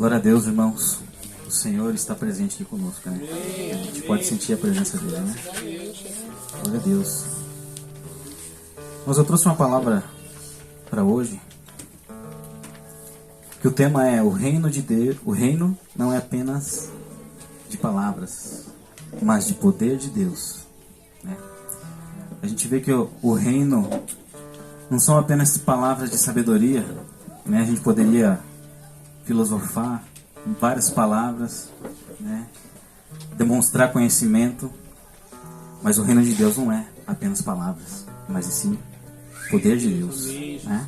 Glória a Deus, irmãos. O Senhor está presente aqui conosco, né? A gente pode sentir a presença dele, né? Glória a Deus. Mas eu trouxe uma palavra para hoje, que o tema é o reino de Deus. O reino não é apenas de palavras, mas de poder de Deus, né? A gente vê que o reino não são apenas palavras de sabedoria, né? A gente poderia filosofar em várias palavras, né? Demonstrar conhecimento, mas o reino de Deus não é apenas palavras, mas sim poder de Deus, né?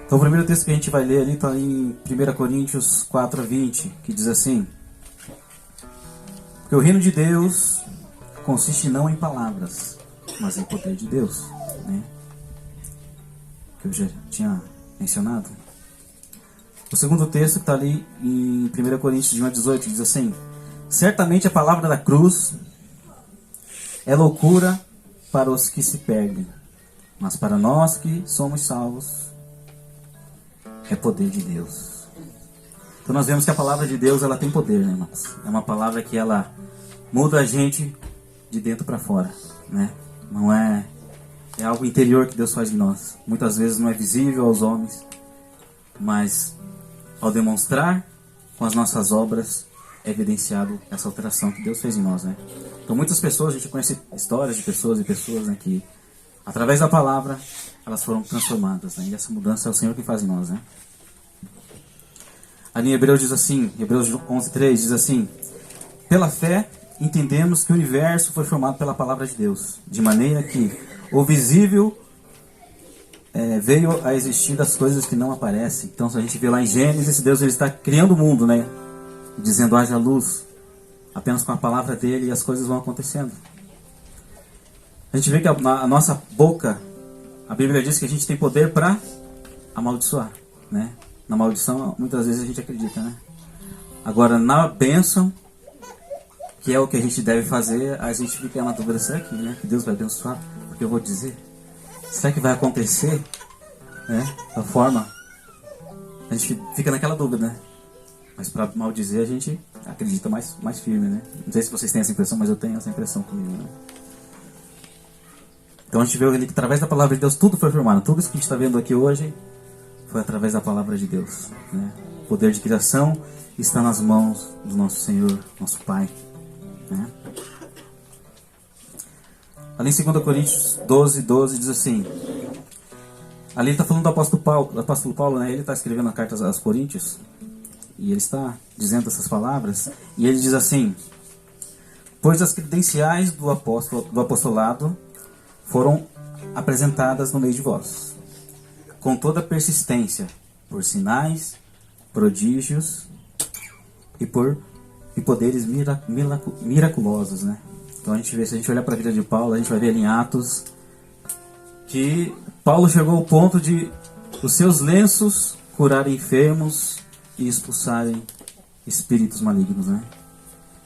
Então o primeiro texto que a gente vai ler ali está em 1 Coríntios 4:20, que diz assim: porque o reino de Deus consiste não em palavras, mas em poder de Deus, né? Que eu já tinha mencionado. O segundo texto que está ali em 1 Coríntios 1:18 diz assim: certamente a palavra da cruz é loucura para os que se perdem, mas para nós que somos salvos é poder de Deus. Então nós vemos que a palavra de Deus, ela tem poder, né, irmãos? É uma palavra que ela muda a gente de dentro para fora, né? Não é algo interior que Deus faz em nós. Muitas vezes não é visível aos homens, mas ao demonstrar com as nossas obras é evidenciado essa alteração que Deus fez em nós, né? Então muitas pessoas, a gente conhece histórias de pessoas e pessoas, né, que através da palavra elas foram transformadas, né? E essa mudança é o Senhor que faz em nós, né? Ali em Hebreus diz assim, Hebreus 11:3 diz assim: pela fé entendemos que o universo foi formado pela palavra de Deus, de maneira que o visível veio a existir das coisas que não aparecem. Então, se a gente vê lá em Gênesis, Deus ele está criando o mundo, né? Dizendo haja luz, apenas com a palavra dele, e as coisas vão acontecendo. A gente vê que a nossa boca, a Bíblia diz que a gente tem poder para amaldiçoar, né? Na maldição, muitas vezes a gente acredita, né? Agora, na bênção, que é o que a gente deve fazer, a gente fica na dúvida: será que, né, que Deus vai abençoar? Porque eu vou dizer, será que vai acontecer, né, da forma? A gente fica naquela dúvida, né? Mas para maldizer a gente acredita mais firme, né? Não sei se vocês têm essa impressão, mas eu tenho essa impressão comigo, né? Então a gente vê ali que através da palavra de Deus tudo foi formado. Tudo isso que a gente está vendo aqui hoje foi através da palavra de Deus, né? O poder de criação está nas mãos do nosso Senhor, nosso Pai, né? Ali em 2 Coríntios 12:12 diz assim, ali ele está falando do apóstolo Paulo, né? Ele está escrevendo a carta aos Coríntios e ele está dizendo essas palavras, e ele diz assim: pois as credenciais do apostolado foram apresentadas no meio de vós, com toda persistência, por sinais, prodígios e poderes miraculosos, né? Então a gente vê, se a gente olhar para a vida de Paulo, a gente vai ver ali em Atos que Paulo chegou ao ponto de os seus lenços curarem enfermos e expulsarem espíritos malignos, né?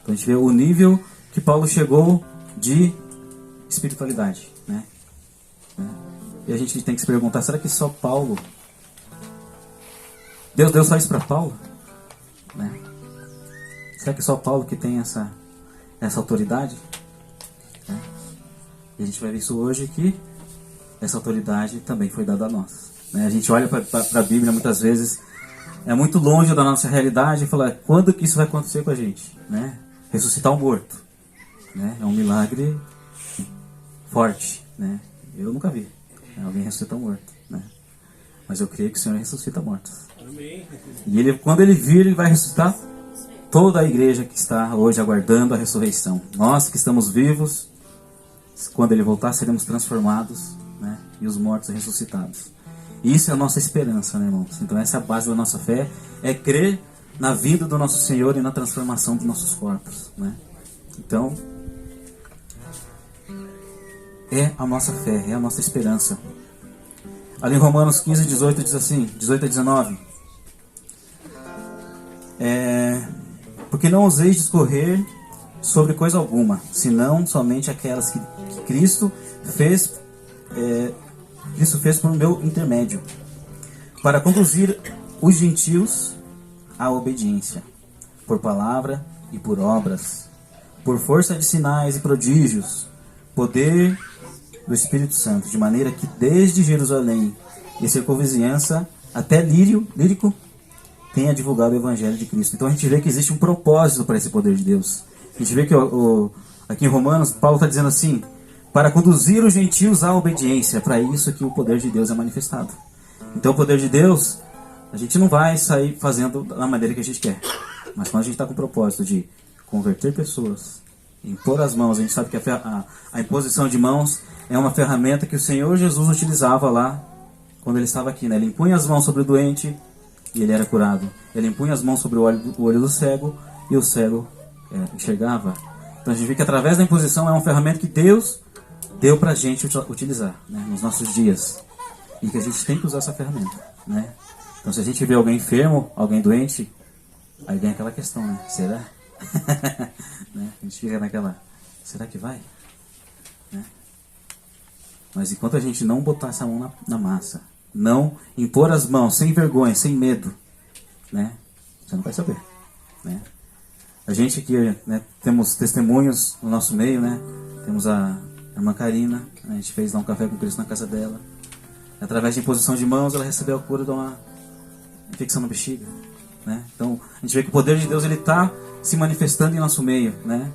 Então a gente vê o nível que Paulo chegou de espiritualidade, né? E a gente tem que se perguntar: será que só Paulo, Deus deu só isso para Paulo, né? Será que só Paulo que tem essa autoridade? E a gente vai ver isso hoje, que essa autoridade também foi dada a nós, né? A gente olha para a Bíblia muitas vezes, é muito longe da nossa realidade, e fala: quando que isso vai acontecer com a gente, né? Ressuscitar um morto, né? É um milagre forte, né? Eu nunca vi, né, alguém ressuscitar um morto, né? Mas eu creio que o Senhor ressuscita mortos. Amém. E ele, quando ele vir, ele vai ressuscitar toda a igreja que está hoje aguardando a ressurreição. Nós que estamos vivos, quando ele voltar, seremos transformados, né? E os mortos ressuscitados. E isso é a nossa esperança, né, irmãos? Então essa é a base da nossa fé, é crer na vida do nosso Senhor e na transformação dos nossos corpos, né? Então, é a nossa fé, é a nossa esperança. Ali em Romanos 15:18 diz assim, 18-19: porque não ouseis discorrer sobre coisa alguma, senão somente aquelas que Cristo fez por meu intermédio, para conduzir os gentios à obediência, por palavra e por obras, por força de sinais e prodígios, poder do Espírito Santo, de maneira que desde Jerusalém e circunvizinhança até Lírico tenha divulgado o Evangelho de Cristo. Então a gente vê que existe um propósito para esse poder de Deus. A gente vê que aqui em Romanos, Paulo está dizendo assim, para conduzir os gentios à obediência, é para isso que o poder de Deus é manifestado. Então o poder de Deus, a gente não vai sair fazendo da maneira que a gente quer. Mas quando a gente está com o propósito de converter pessoas, impor as mãos, a gente sabe que a imposição de mãos é uma ferramenta que o Senhor Jesus utilizava lá quando ele estava aqui, né? Ele impunha as mãos sobre o doente e ele era curado. Ele impunha as mãos sobre o olho do cego e o cego enxergava. Então a gente vê que através da imposição é uma ferramenta que Deus deu para a gente utilizar, né, nos nossos dias. E que a gente tem que usar essa ferramenta, né? Então se a gente vê alguém enfermo, alguém doente, aí vem aquela questão, né? Será? Né? A gente fica naquela, será que vai? Né? Mas enquanto a gente não botar essa mão na massa, não impor as mãos sem vergonha, sem medo, né? Você não vai saber, né? A gente aqui, né, temos testemunhos no nosso meio, né? Temos a irmã Karina, a gente fez lá um café com Cristo na casa dela. Através de imposição de mãos, ela recebeu a cura de uma infecção na bexiga, né? Então, a gente vê que o poder de Deus ele está se manifestando em nosso meio, né?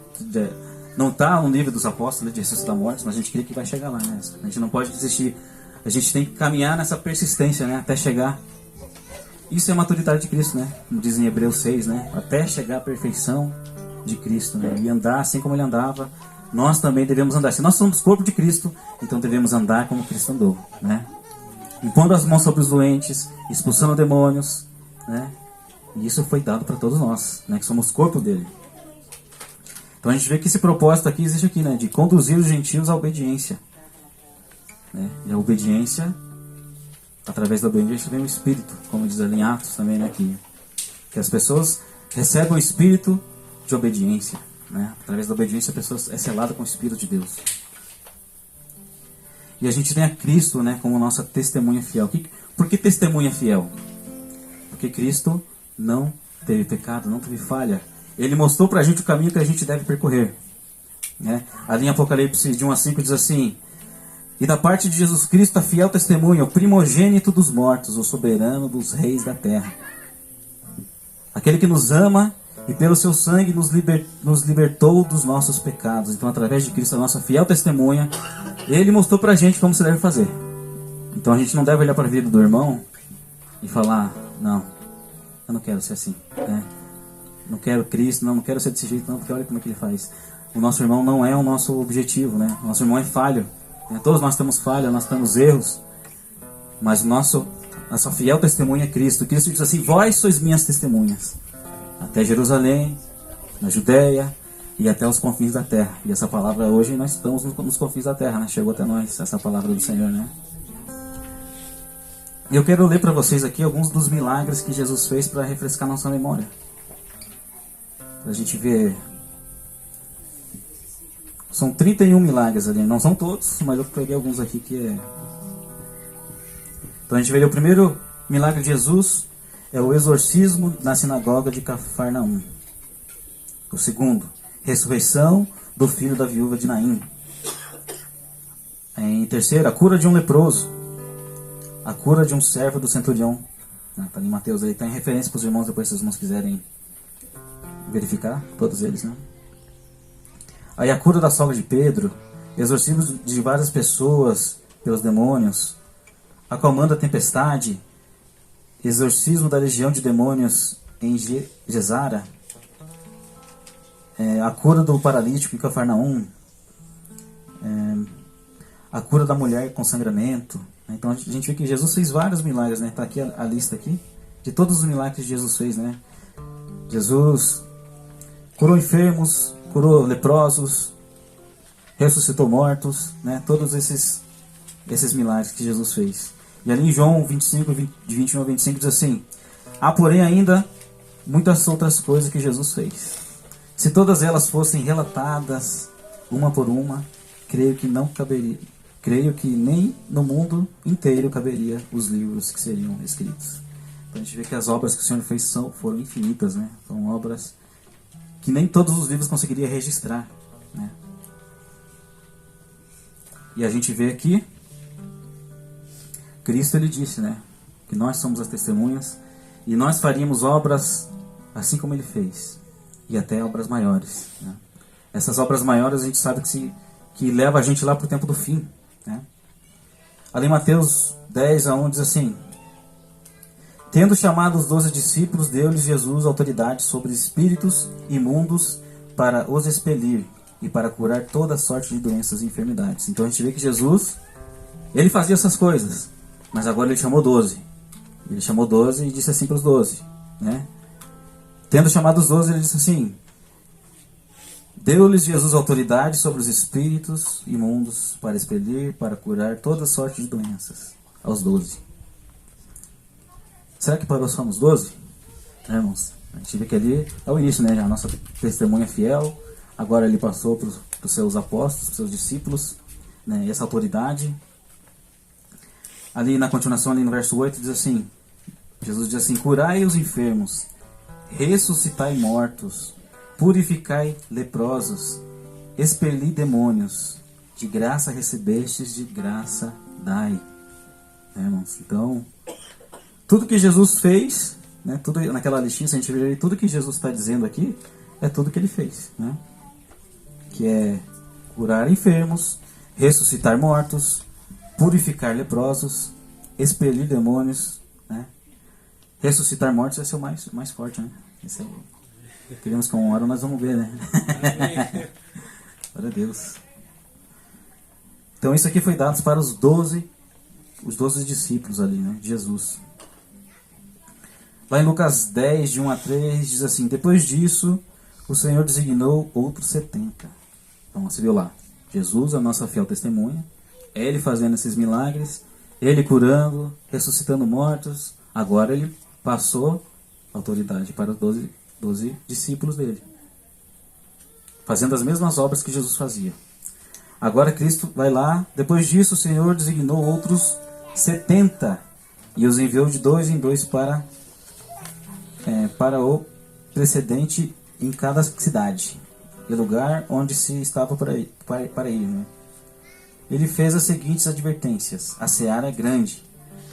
Não está no nível dos apóstolos, né, de ressuscitar mortos, mas a gente crê que vai chegar lá, né? A gente não pode desistir. A gente tem que caminhar nessa persistência, né, até chegar. Isso é a maturidade de Cristo, né? Como diz em Hebreus 6, né? Até chegar à perfeição de Cristo, né? E andar assim como ele andava, nós também devemos andar. Se nós somos corpo de Cristo, então devemos andar como Cristo andou, né? Impondo as mãos sobre os doentes, expulsando demônios, né? E isso foi dado para todos nós, né? Que somos corpo dele. Então a gente vê que esse propósito aqui existe aqui, né? De conduzir os gentios à obediência, né? E a obediência, através da obediência vem o Espírito, como diz ali em Atos também, né? Que as pessoas recebem o Espírito de obediência, né? Através da obediência a pessoa é selada com o Espírito de Deus. E a gente tem a Cristo, né, como nossa testemunha fiel. Por que testemunha fiel? Porque Cristo não teve pecado, não teve falha. Ele mostrou pra gente o caminho que a gente deve percorrer, né? Ali em Apocalipse de 1 a 5 diz assim: e da parte de Jesus Cristo a fiel testemunha, o primogênito dos mortos, o soberano dos reis da terra. Aquele que nos ama e pelo seu sangue nos libertou dos nossos pecados. Então através de Cristo, a nossa fiel testemunha, ele mostrou pra gente como se deve fazer. Então a gente não deve olhar para a vida do irmão e falar, não, eu não quero ser assim, né? Não quero Cristo, não quero ser desse jeito, não, porque olha como é que ele faz. O nosso irmão não é o nosso objetivo, né? O nosso irmão é falho, né? Todos nós temos falha, nós temos erros, mas nossa fiel testemunha é Cristo. Cristo diz assim: vós sois minhas testemunhas, até Jerusalém, na Judéia e até os confins da terra. E essa palavra hoje nós estamos nos confins da terra, né? Chegou até nós essa palavra do Senhor, né? E eu quero ler para vocês aqui alguns dos milagres que Jesus fez para refrescar nossa memória. Para a gente ver. São 31 milagres ali, não são todos, mas eu peguei alguns aqui que é. Então a gente vê o primeiro milagre de Jesus é o exorcismo na sinagoga de Cafarnaum. O segundo, ressurreição do filho da viúva de Naim. Em terceiro, a cura de um leproso. A cura de um servo do centurião. Está em Mateus, aí está em referência para os irmãos, depois se os irmãos quiserem verificar, todos eles, né? Aí a cura da sogra de Pedro, exorcismo de várias pessoas pelos demônios, acalmando a tempestade, exorcismo da legião de demônios em Gesara, a cura do paralítico em Cafarnaum, a cura da mulher com sangramento. Então a gente vê que Jesus fez vários milagres, né? Está aqui a lista aqui de todos os milagres que Jesus fez, né? Jesus curou enfermos, curou leprosos, ressuscitou mortos, né? Todos esses milagres que Jesus fez. E ali em João 25, de 21 a 25 diz assim: há porém ainda muitas outras coisas que Jesus fez. Se todas elas fossem relatadas uma por uma, creio que nem no mundo inteiro caberia os livros que seriam escritos. Então a gente vê que as obras que o Senhor fez foram infinitas, né? Foram obras que nem todos os livros conseguiriam registrar, né? E a gente vê aqui, Cristo ele disse, né? Que nós somos as testemunhas e nós faríamos obras assim como ele fez, e até obras maiores, né? Essas obras maiores a gente sabe que leva a gente lá para o tempo do fim, né? Ali em Mateus 10:1 diz assim: tendo chamado os 12 discípulos, deu-lhes Jesus autoridade sobre espíritos imundos para os expelir e para curar toda sorte de doenças e enfermidades. Então a gente vê que Jesus, ele fazia essas coisas, mas agora ele chamou 12. Ele chamou 12 e disse assim para os 12, né? Tendo chamado os 12, ele disse assim: deu-lhes Jesus autoridade sobre os espíritos imundos para expelir, para curar toda sorte de doenças. Aos 12. Será que parou só nos 12? Irmãos, a gente vê que ali é o início, né? A nossa testemunha fiel. Agora ele passou para os seus apóstolos, para os seus discípulos, né? Essa autoridade. Ali na continuação, ali no verso 8, diz assim: Jesus diz assim: curai os enfermos, ressuscitai mortos, purificai leprosos, expeli demônios, de graça recebestes, de graça dai. Irmãos, então, tudo que Jesus fez, né, tudo naquela listinha, se a gente ver tudo que Jesus está dizendo aqui, é tudo que ele fez, né? Que é curar enfermos, ressuscitar mortos, purificar leprosos, expelir demônios, né? Ressuscitar mortos vai ser o mais forte, né? Esse é, queremos que uma hora nós vamos ver, né? Glória a Deus. Então isso aqui foi dado para os 12 discípulos ali, né? De Jesus. Lá em Lucas 10, de 1-3, diz assim: depois disso, o Senhor designou outros 70. Então você viu lá, Jesus, a nossa fiel testemunha, ele fazendo esses milagres, ele curando, ressuscitando mortos. Agora ele passou autoridade para os 12 discípulos dele, fazendo as mesmas obras que Jesus fazia. Agora Cristo vai lá, depois disso o Senhor designou outros 70 e os enviou de 2 em 2 para o precedente em cada cidade e lugar onde se estava para ir, né? Ele fez as seguintes advertências: a seara é grande,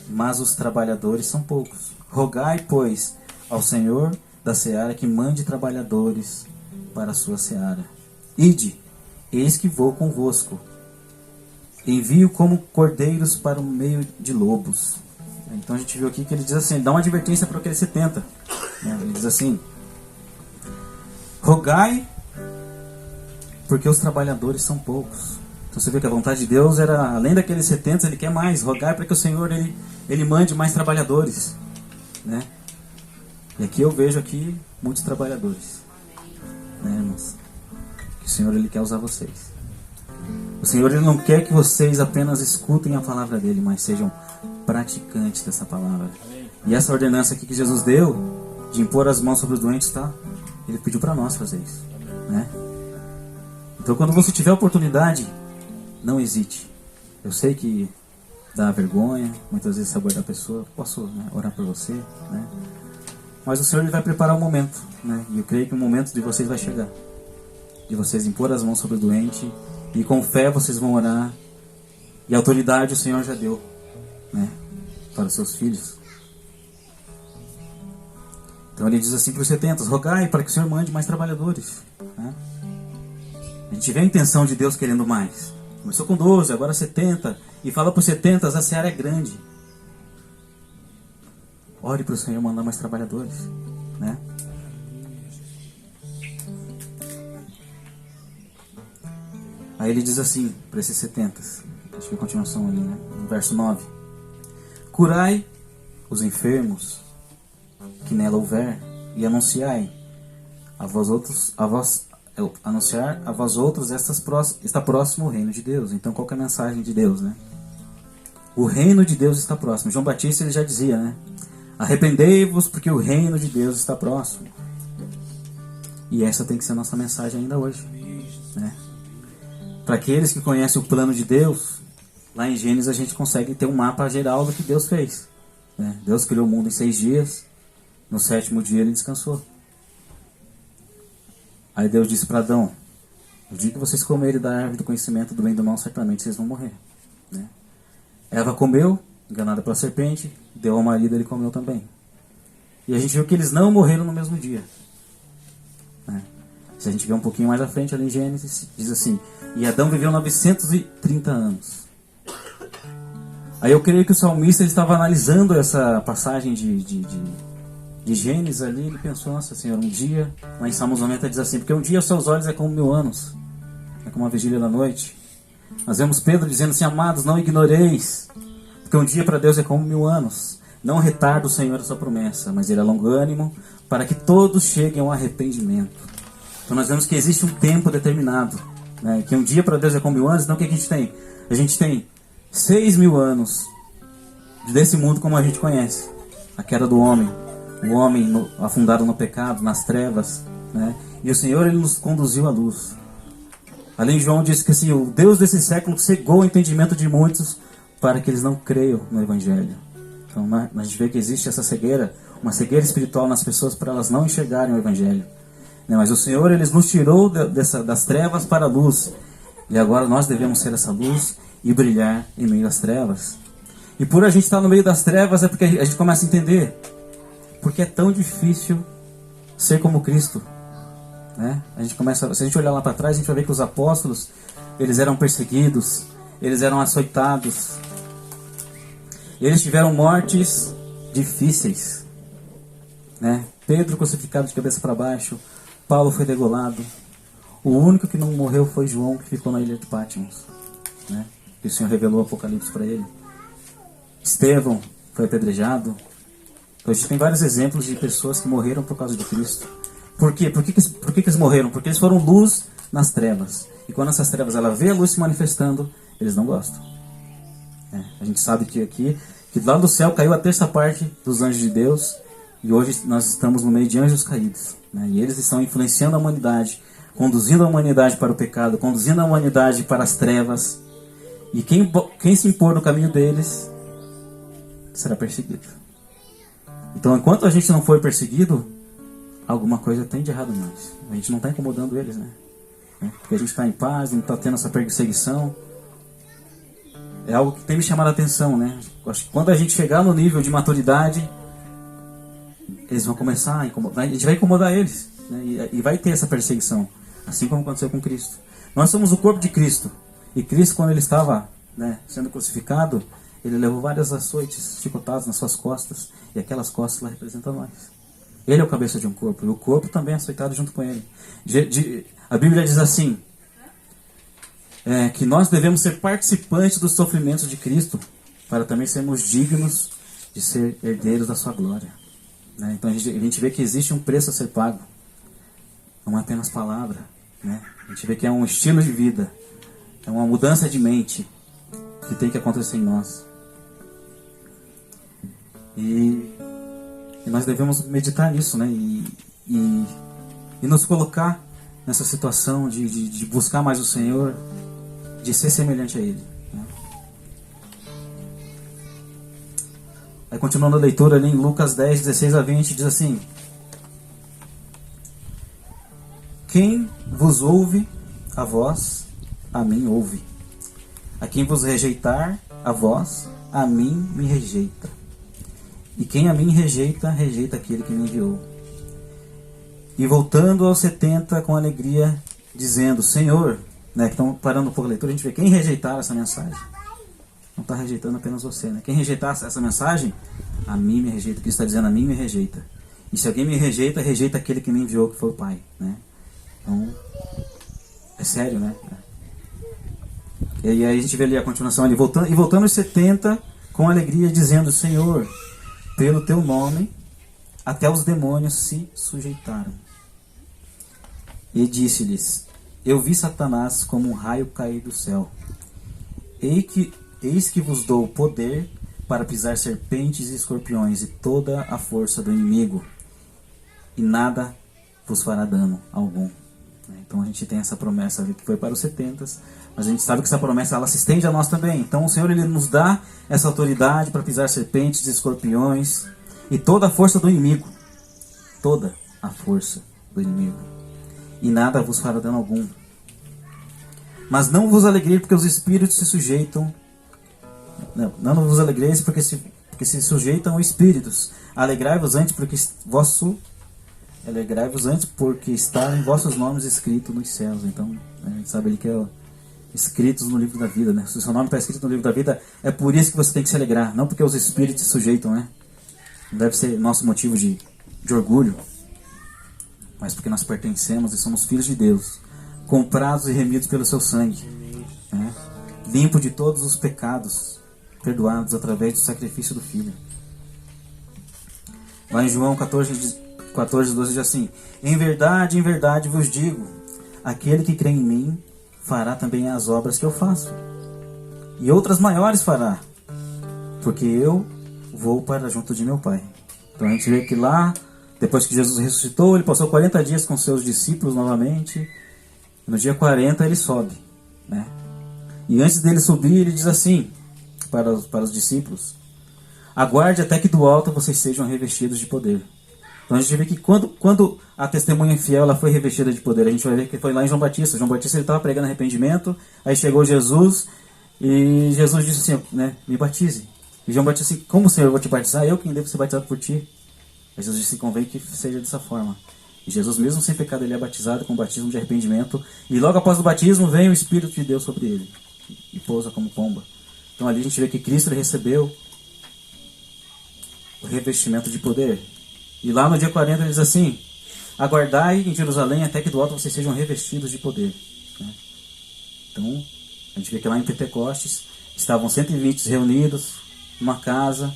mas os trabalhadores são poucos. Rogai, pois, ao Senhor da seara que mande trabalhadores para a sua seara. Ide, eis que vou convosco. Envio como cordeiros para o meio de lobos. Então a gente viu aqui que ele diz assim, ele dá uma advertência para aqueles 70. Ele diz assim: rogai, porque os trabalhadores são poucos. Então você vê que a vontade de Deus era, além daqueles 70, ele quer mais. Rogai para que o Senhor ele mande mais trabalhadores, né? E aqui eu vejo aqui muitos trabalhadores, né, irmãos? Que o Senhor ele quer usar vocês. O Senhor ele não quer que vocês apenas escutem a palavra dele, mas sejam praticantes dessa palavra. E essa ordenança aqui que Jesus deu, de impor as mãos sobre os doentes, tá? Ele pediu para nós fazer isso, né? Então quando você tiver a oportunidade, não hesite. Eu sei que dá vergonha, muitas vezes abordar a pessoa, posso, né, orar por você, né? Mas o Senhor ele vai preparar o momento, né? E eu creio que o momento de vocês vai chegar, de vocês impor as mãos sobre o doente, e com fé vocês vão orar, e a autoridade o Senhor já deu, né, para os seus filhos. Então ele diz assim para os 70, rogai para que o Senhor mande mais trabalhadores, né? A gente vê a intenção de Deus querendo mais. Começou com 12, agora 70, e fala para os 70, a seara é grande. Ore para o Senhor mandar mais trabalhadores, né? Aí ele diz assim para esses 70, acho que é a continuação ali, né? No verso 9: curai os enfermos que nela houver, e anunciai a vós outros, está próximo o reino de Deus. Então qual que é a mensagem de Deus, né? O reino de Deus está próximo. João Batista ele já dizia, né? Arrependei-vos porque o reino de Deus está próximo. E essa tem que ser a nossa mensagem ainda hoje, né? Para aqueles que conhecem o plano de Deus, lá em Gênesis a gente consegue ter um mapa geral do que Deus fez. né? Deus criou o mundo em 6 dias, no 7º dia ele descansou. Aí Deus disse para Adão: no dia que vocês comerem da árvore do conhecimento do bem e do mal, certamente vocês vão morrer, né? Eva comeu, enganada pela serpente, deu ao marido, ele comeu também. E a gente viu que eles não morreram no mesmo dia, né? Se a gente ver um pouquinho mais à frente, ali em Gênesis, diz assim: e Adão viveu 930 anos. Aí eu creio que o salmista ele estava analisando essa passagem de Gênesis ali, ele pensou: nossa Senhora, um dia, lá em Salmos 90 diz assim: porque um dia aos seus olhos é como 1000 anos, é como uma vigília da noite. Nós vemos Pedro dizendo assim: amados, não ignoreis, porque um dia para Deus é como 1000 anos. Não retarda o Senhor a sua promessa, mas ele é longânimo, para que todos cheguem ao arrependimento. Então nós vemos que existe um tempo determinado, né? Que um dia para Deus é como 1000 anos. Então o que a gente tem? A gente tem 6.000 anos desse mundo como a gente conhece, a queda do homem, o homem afundado no pecado, nas trevas, né? E o Senhor ele nos conduziu à luz. Além, João disse que assim, o Deus desse século cegou o entendimento de muitos para que eles não creiam no Evangelho. Então a gente vê que existe essa cegueira, uma cegueira espiritual nas pessoas para elas não enxergarem o Evangelho, né? Mas o Senhor ele nos tirou das trevas para a luz, e agora nós devemos ser essa luz e brilhar em meio às trevas. E por a gente estar no meio das trevas é porque a gente começa a entender porque é tão difícil ser como Cristo, né? A gente começa, se a gente olhar lá para trás, a gente vai ver que os apóstolos eles eram perseguidos, eles eram açoitados, eles tiveram mortes difíceis, né? Pedro crucificado de cabeça para baixo, Paulo foi degolado. O único que não morreu foi João, que ficou na ilha de Patmos, né? Que o Senhor revelou o Apocalipse para ele. Estevão foi apedrejado. Então a gente tem vários exemplos de pessoas que morreram por causa de Cristo. Por quê? Por que eles morreram? Porque eles foram luz nas trevas. E quando essas trevas ela vê a luz se manifestando, eles não gostam. A gente sabe que lá do céu caiu a 1/3 dos anjos de Deus. E hoje nós estamos no meio de anjos caídos, né? E eles estão influenciando a humanidade, conduzindo a humanidade para o pecado, conduzindo a humanidade para as trevas. E quem se impor no caminho deles será perseguido. Então, enquanto a gente não for perseguido, alguma coisa tem de errado em nós. A gente não está incomodando eles, né? Porque a gente está em paz, não está tendo essa perseguição. É algo que tem me chamado a atenção, né? Acho que quando a gente chegar no nível de maturidade, eles vão começar a incomodar. A gente vai incomodar eles, né? E vai ter essa perseguição, assim como aconteceu com Cristo. Nós somos o corpo de Cristo. E Cristo, quando ele estava, né, sendo crucificado, ele levou várias açoites, chicotadas nas suas costas. E aquelas costas lá representam nós. Ele é o cabeça de um corpo. E o corpo também é açoitado junto com ele. A Bíblia diz assim, que nós devemos ser participantes dos sofrimentos de Cristo, para também sermos dignos de ser herdeiros da sua glória, né? Então a gente vê que existe um preço a ser pago. Não é apenas palavra, né? A gente vê que é um estilo de vida, é uma mudança de mente que tem que acontecer em nós. E nós devemos meditar nisso, né? E nos colocar nessa situação de buscar mais o Senhor, de ser semelhante a Ele, né? Aí continuando a leitura ali em Lucas 10, 16-20, diz assim: quem vos ouve a vós, a mim ouve. A quem vos rejeitar a vós, a mim me rejeita. E quem a mim rejeita, rejeita aquele que me enviou. E voltando aos 70 com alegria, dizendo: Senhor, né, que estão parando um pouco a leitura, a gente vê quem rejeitar essa mensagem. Não está rejeitando apenas você, né? Quem rejeitar essa mensagem, a mim me rejeita. O que está dizendo, a mim me rejeita. E se alguém me rejeita, rejeita aquele que me enviou, que foi o Pai, né? Então, é sério, né? E aí a gente vê ali a continuação ali, voltando aos 70 com alegria, dizendo: Senhor, pelo teu nome, até os demônios se sujeitaram. E disse-lhes: eu vi Satanás como um raio cair do céu. Eis que vos dou poder para pisar serpentes e escorpiões e toda a força do inimigo, e nada vos fará dano algum. Então a gente tem essa promessa ali que foi para os 70, mas a gente sabe que essa promessa ela se estende a nós também. Então o Senhor ele nos dá essa autoridade para pisar serpentes e escorpiões e toda a força do inimigo. Toda a força do inimigo. E nada vos fará dano algum. Mas não vos alegreis porque os espíritos se sujeitam. Não vos alegreis porque se sujeitam espíritos. Alegrai-vos antes porque está em vossos nomes escrito nos céus. Então, a gente sabe ali que é escritos no livro da vida, né? Se o seu nome está escrito no livro da vida, é por isso que você tem que se alegrar. Não porque os espíritos se sujeitam, né? Não deve ser nosso motivo de orgulho. Mas porque nós pertencemos e somos filhos de Deus. Comprados e remidos pelo seu sangue. Né? Limpo de todos os pecados. Perdoados através do sacrifício do Filho. Lá em João 14, 12 diz assim: em verdade vos digo, aquele que crê em mim fará também as obras que eu faço, e outras maiores fará, porque eu vou para junto de meu Pai. Então a gente vê que lá, depois que Jesus ressuscitou, ele passou 40 dias com seus discípulos novamente. No dia 40 ele sobe, né? E antes dele subir, ele diz assim para os discípulos: aguarde até que do alto vocês sejam revestidos de poder. Então a gente vê que quando a testemunha fiel ela foi revestida de poder, a gente vai ver que foi lá em João Batista. João Batista ele estava pregando arrependimento, aí chegou Jesus e Jesus disse assim, né, me batize. E João Batista disse, como, Senhor, eu vou te batizar? Eu quem devo ser batizado por ti? Aí Jesus disse, convém que seja dessa forma. E Jesus, mesmo sem pecado, ele é batizado com o batismo de arrependimento. E logo após o batismo vem o Espírito de Deus sobre ele e pousa como pomba. Então ali a gente vê que Cristo ele recebeu o revestimento de poder. E lá no dia 40 ele diz assim: aguardai em Jerusalém até que do alto vocês sejam revestidos de poder. Né? Então a gente vê que lá em Pentecostes estavam 120 reunidos numa casa,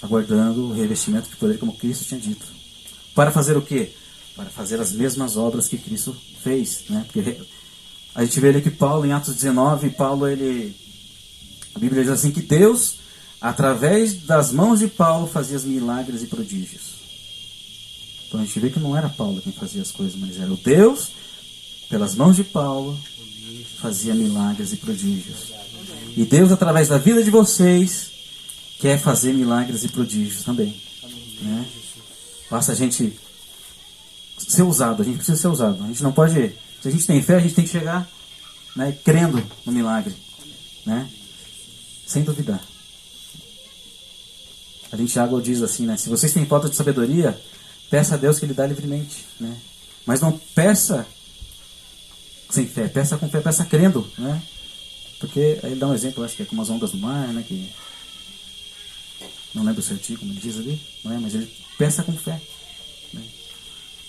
aguardando o revestimento de poder como Cristo tinha dito. Para fazer o quê? Para fazer as mesmas obras que Cristo fez. Né? Porque a gente vê ali que Paulo, em Atos 19, a Bíblia diz assim que Deus, através das mãos de Paulo, fazia milagres e prodígios. Então a gente vê que não era Paulo quem fazia as coisas, mas era o Deus, pelas mãos de Paulo, fazia milagres e prodígios. E Deus, através da vida de vocês, quer fazer milagres e prodígios também. Né? Basta a gente ser usado, a gente precisa ser usado. A gente não pode, se a gente tem fé, a gente tem que chegar, né, crendo no milagre, né? Sem duvidar. Ali em Tiago diz assim, né? Se vocês têm falta de sabedoria, peça a Deus que Ele dá livremente, né? Mas não peça sem fé, peça com fé, peça crendo, né? Porque aí ele dá um exemplo, acho que é como as ondas do mar, né? Que não lembro certinho como ele diz ali, não é? Mas ele peça com fé. Né?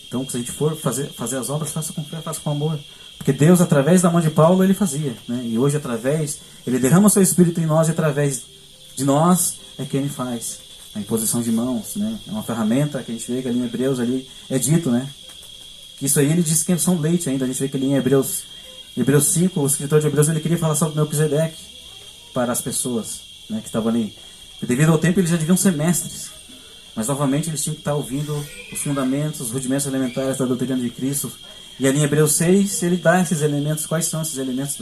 Então, se a gente for fazer as obras, faça com fé, faça com amor. Porque Deus, através da mão de Paulo, Ele fazia, né? E hoje, Ele derrama o seu Espírito em nós e através de nós é que Ele faz. A imposição de mãos, né? É uma ferramenta que a gente vê que ali em Hebreus ali é dito, né? Que isso aí ele diz que são leite ainda. A gente vê que ali em Hebreus 5, o escritor de Hebreus ele queria falar sobre Melquisedeque para as pessoas, né, que estavam ali. E devido ao tempo eles já deviam ser mestres. Mas novamente eles tinham que estar ouvindo os fundamentos, os rudimentos elementares da doutrina de Cristo. E ali em Hebreus 6 ele dá esses elementos. Quais são esses elementos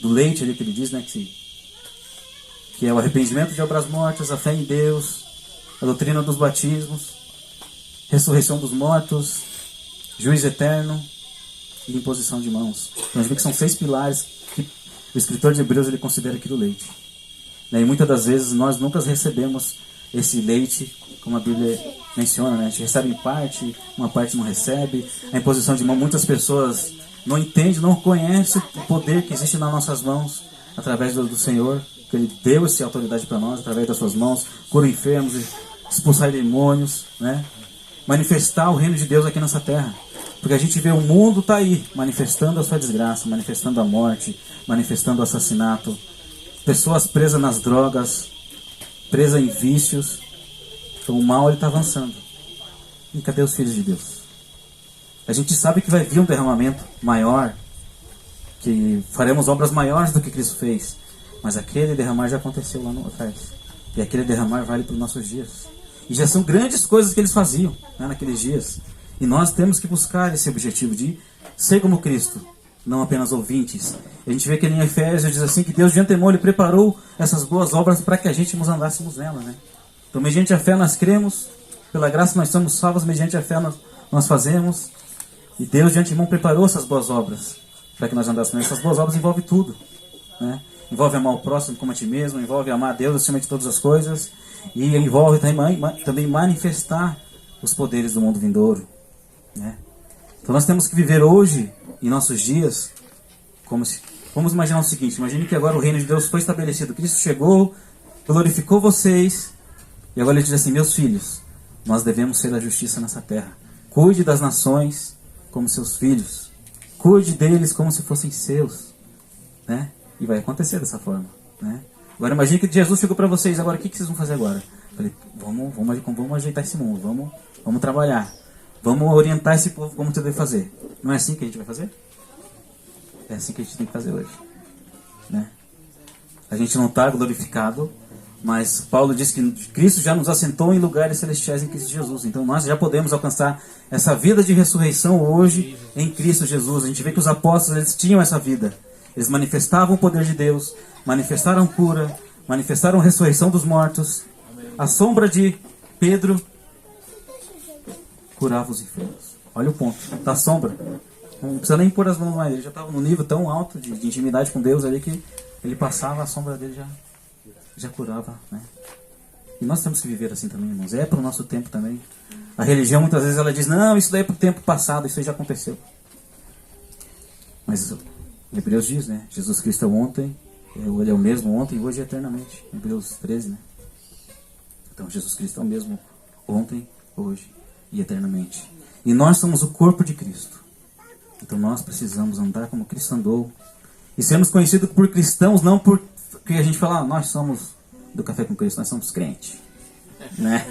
do leite ali que ele diz, né? Que é o arrependimento de obras mortas, a fé em Deus, a doutrina dos batismos, ressurreição dos mortos, juízo eterno e imposição de mãos. Então a gente vê que são 6 pilares que o escritor de Hebreus ele considera aqui do leite. E muitas das vezes nós nunca recebemos esse leite, como a Bíblia menciona, né? A gente recebe em parte, uma parte não recebe. A imposição de mão, muitas pessoas não entendem, não conhecem o poder que existe nas nossas mãos, através do Senhor, que Ele deu essa autoridade para nós, através das suas mãos, cura enfermos, expulsar demônios, né? Manifestar o reino de Deus aqui nessa terra. Porque a gente vê o mundo está aí, manifestando a sua desgraça, manifestando a morte, manifestando o assassinato, pessoas presas nas drogas, presas em vícios. Então o mal está avançando. E cadê os filhos de Deus? A gente sabe que vai vir um derramamento maior, que faremos obras maiores do que Cristo fez. Mas aquele derramar já aconteceu lá atrás. E aquele derramar vale para os nossos dias. E já são grandes coisas que eles faziam, né, naqueles dias. E nós temos que buscar esse objetivo de ser como Cristo, não apenas ouvintes. A gente vê que em Efésios diz assim que Deus de antemão Ele preparou essas boas obras para que a gente nos andássemos nela, né? Então, mediante a fé nós cremos, pela graça nós somos salvos, mediante a fé nós fazemos. E Deus de antemão preparou essas boas obras para que nós andássemos. Essas boas obras envolvem tudo, né? Envolve amar o próximo como a ti mesmo, envolve amar a Deus acima de todas as coisas, e envolve também manifestar os poderes do mundo vindouro, né? Então nós temos que viver hoje, em nossos dias, vamos imaginar o seguinte: imagine que agora o reino de Deus foi estabelecido, Cristo chegou, glorificou vocês, e agora Ele diz assim: meus filhos, nós devemos ser a justiça nessa terra. Cuide das nações como seus filhos, cuide deles como se fossem seus, né? E vai acontecer dessa forma, né? Agora imagine que Jesus chegou para vocês: agora o que vocês vão fazer agora? Eu falei: vamos ajeitar esse mundo, vamos trabalhar, vamos orientar esse povo como você deve fazer. Não é assim que a gente vai fazer? É assim que a gente tem que fazer hoje, né? A gente não está glorificado, mas Paulo diz que Cristo já nos assentou em lugares celestiais em Cristo Jesus. Então nós já podemos alcançar essa vida de ressurreição hoje em Cristo Jesus. A gente vê que os apóstolos, eles tinham essa vida. Eles manifestavam o poder de Deus, manifestaram cura, manifestaram a ressurreição dos mortos. A sombra de Pedro curava os enfermos. Olha o ponto da sombra. Não precisa nem pôr as mãos mais. Ele já estava num nível tão alto de intimidade com Deus ali que ele passava, a sombra dele já curava, né? E nós temos que viver assim também, irmãos. É para o nosso tempo também. A religião muitas vezes ela diz: não, isso daí é para o tempo passado, isso aí já aconteceu. Mas Hebreus diz, né? Jesus Cristo é ontem, Ele é o mesmo ontem, hoje e eternamente. Hebreus 13, né? Então Jesus Cristo é o mesmo ontem, hoje e eternamente. E nós somos o corpo de Cristo. Então nós precisamos andar como Cristo andou. E sermos conhecidos por cristãos, não porque a gente fala: nós somos do Café com Cristo, nós somos crentes, né?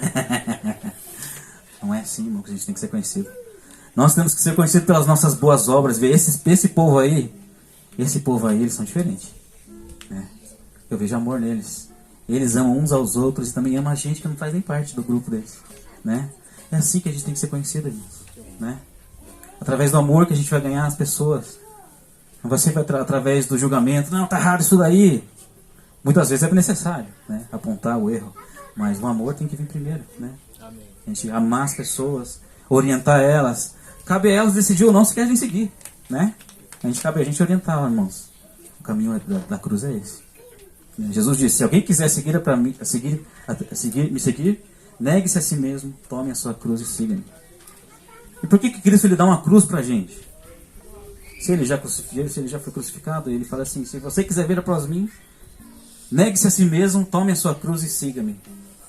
Não é assim, irmão, que a gente tem que ser conhecido. Nós temos que ser conhecidos pelas nossas boas obras. Ver esse povo aí, eles são diferentes, né? Eu vejo amor neles. Eles amam uns aos outros e também amam a gente que não faz nem parte do grupo deles, né? É assim que a gente tem que ser conhecido, irmãos, né? Através do amor que a gente vai ganhar as pessoas. Não vai ser através do julgamento. Não, tá errado isso daí. Muitas vezes é necessário, né, apontar o erro, mas o amor tem que vir primeiro, né? Amém. A gente amar as pessoas, orientar elas. Cabe a elas decidir ou não se querem seguir, né? Cabe a gente orientar, irmãos. O caminho da cruz é esse. Jesus disse: se alguém quiser me seguir, negue-se a si mesmo, tome a sua cruz e siga-me. E por que Cristo lhe dá uma cruz pra gente? Se ele já foi crucificado, ele fala assim: se você quiser vir após mim, negue-se a si mesmo, tome a sua cruz e siga-me.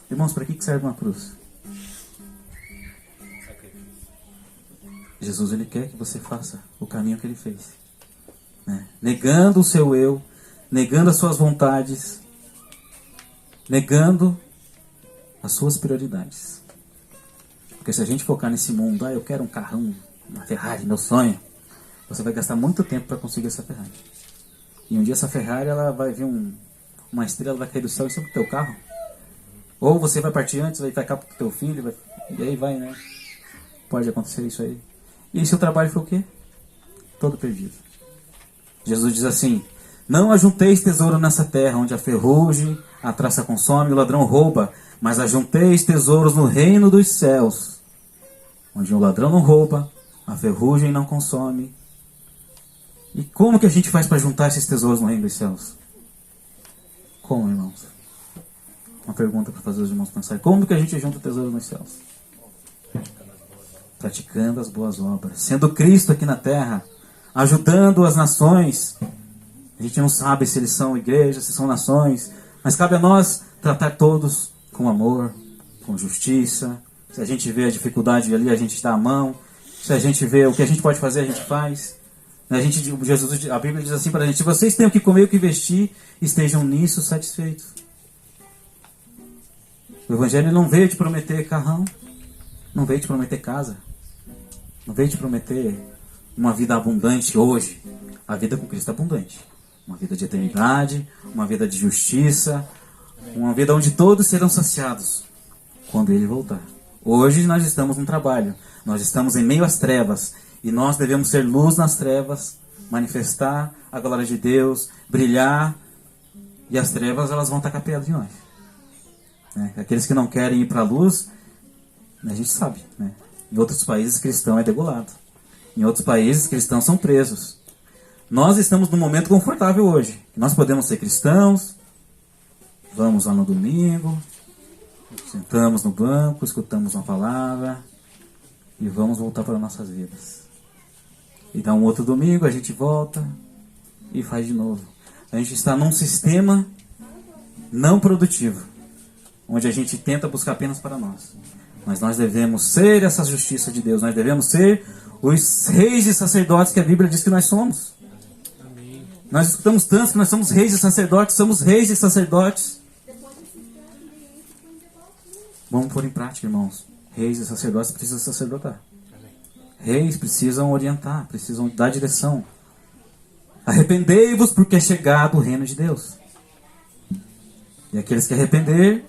Irmãos, para que serve uma cruz? Jesus, Ele quer que você faça o caminho que Ele fez, né? Negando o seu eu, negando as suas vontades, negando as suas prioridades. Porque se a gente focar nesse mundo: eu quero um carrão, uma Ferrari, meu sonho, você vai gastar muito tempo para conseguir essa Ferrari. E um dia essa Ferrari, ela vai vir uma estrela, vai cair do céu em cima do teu carro. Ou você vai partir antes, vai ficar pro teu filho, e aí vai, né? Pode acontecer isso aí. E seu trabalho foi o quê? Todo perdido. Jesus diz assim: não ajunteis tesouro nessa terra, onde a ferrugem, a traça consome, o ladrão rouba, mas ajunteis tesouros no reino dos céus, onde o ladrão não rouba, a ferrugem não consome. E como que a gente faz para juntar esses tesouros no reino dos céus? Como, irmãos? Uma pergunta para fazer os irmãos pensar: como que a gente junta o tesouro nos céus? Praticando as boas obras, sendo Cristo aqui na terra, ajudando as nações. A gente não sabe se eles são igrejas, se são nações, mas cabe a nós tratar todos com amor, com justiça. Se a gente vê a dificuldade ali, a gente dá a mão. Se a gente vê o que a gente pode fazer, a gente faz. A Bíblia diz assim para a gente: se vocês têm o que comer e o que vestir, estejam nisso satisfeitos. O Evangelho não veio te prometer carrão, não veio te prometer casa, não veio te prometer uma vida abundante hoje. A vida com Cristo é abundante. Uma vida de eternidade, uma vida de justiça, uma vida onde todos serão saciados quando Ele voltar. Hoje nós estamos no trabalho, nós estamos em meio às trevas, e nós devemos ser luz nas trevas, manifestar a glória de Deus, brilhar, e as trevas elas vão tacar pedra de nós. Aqueles que não querem ir para a luz, a gente sabe, né? Em outros países cristão é degolado, em outros países cristãos são presos. Nós estamos num momento confortável hoje, nós podemos ser cristãos, vamos lá no domingo, sentamos no banco, escutamos uma palavra e vamos voltar para nossas vidas. E dá um outro domingo, a gente volta e faz de novo. A gente está num sistema não produtivo, onde a gente tenta buscar apenas para nós. Mas nós devemos ser essa justiça de Deus, nós devemos ser os reis e sacerdotes que a Bíblia diz que nós somos. Amém. Nós escutamos tanto que nós somos reis e sacerdotes, somos reis e sacerdotes. Vamos pôr em prática, irmãos. Reis e sacerdotes precisam sacerdotar. Reis precisam orientar, precisam dar direção. Arrependei-vos porque é chegado o reino de Deus. E aqueles que arrepender,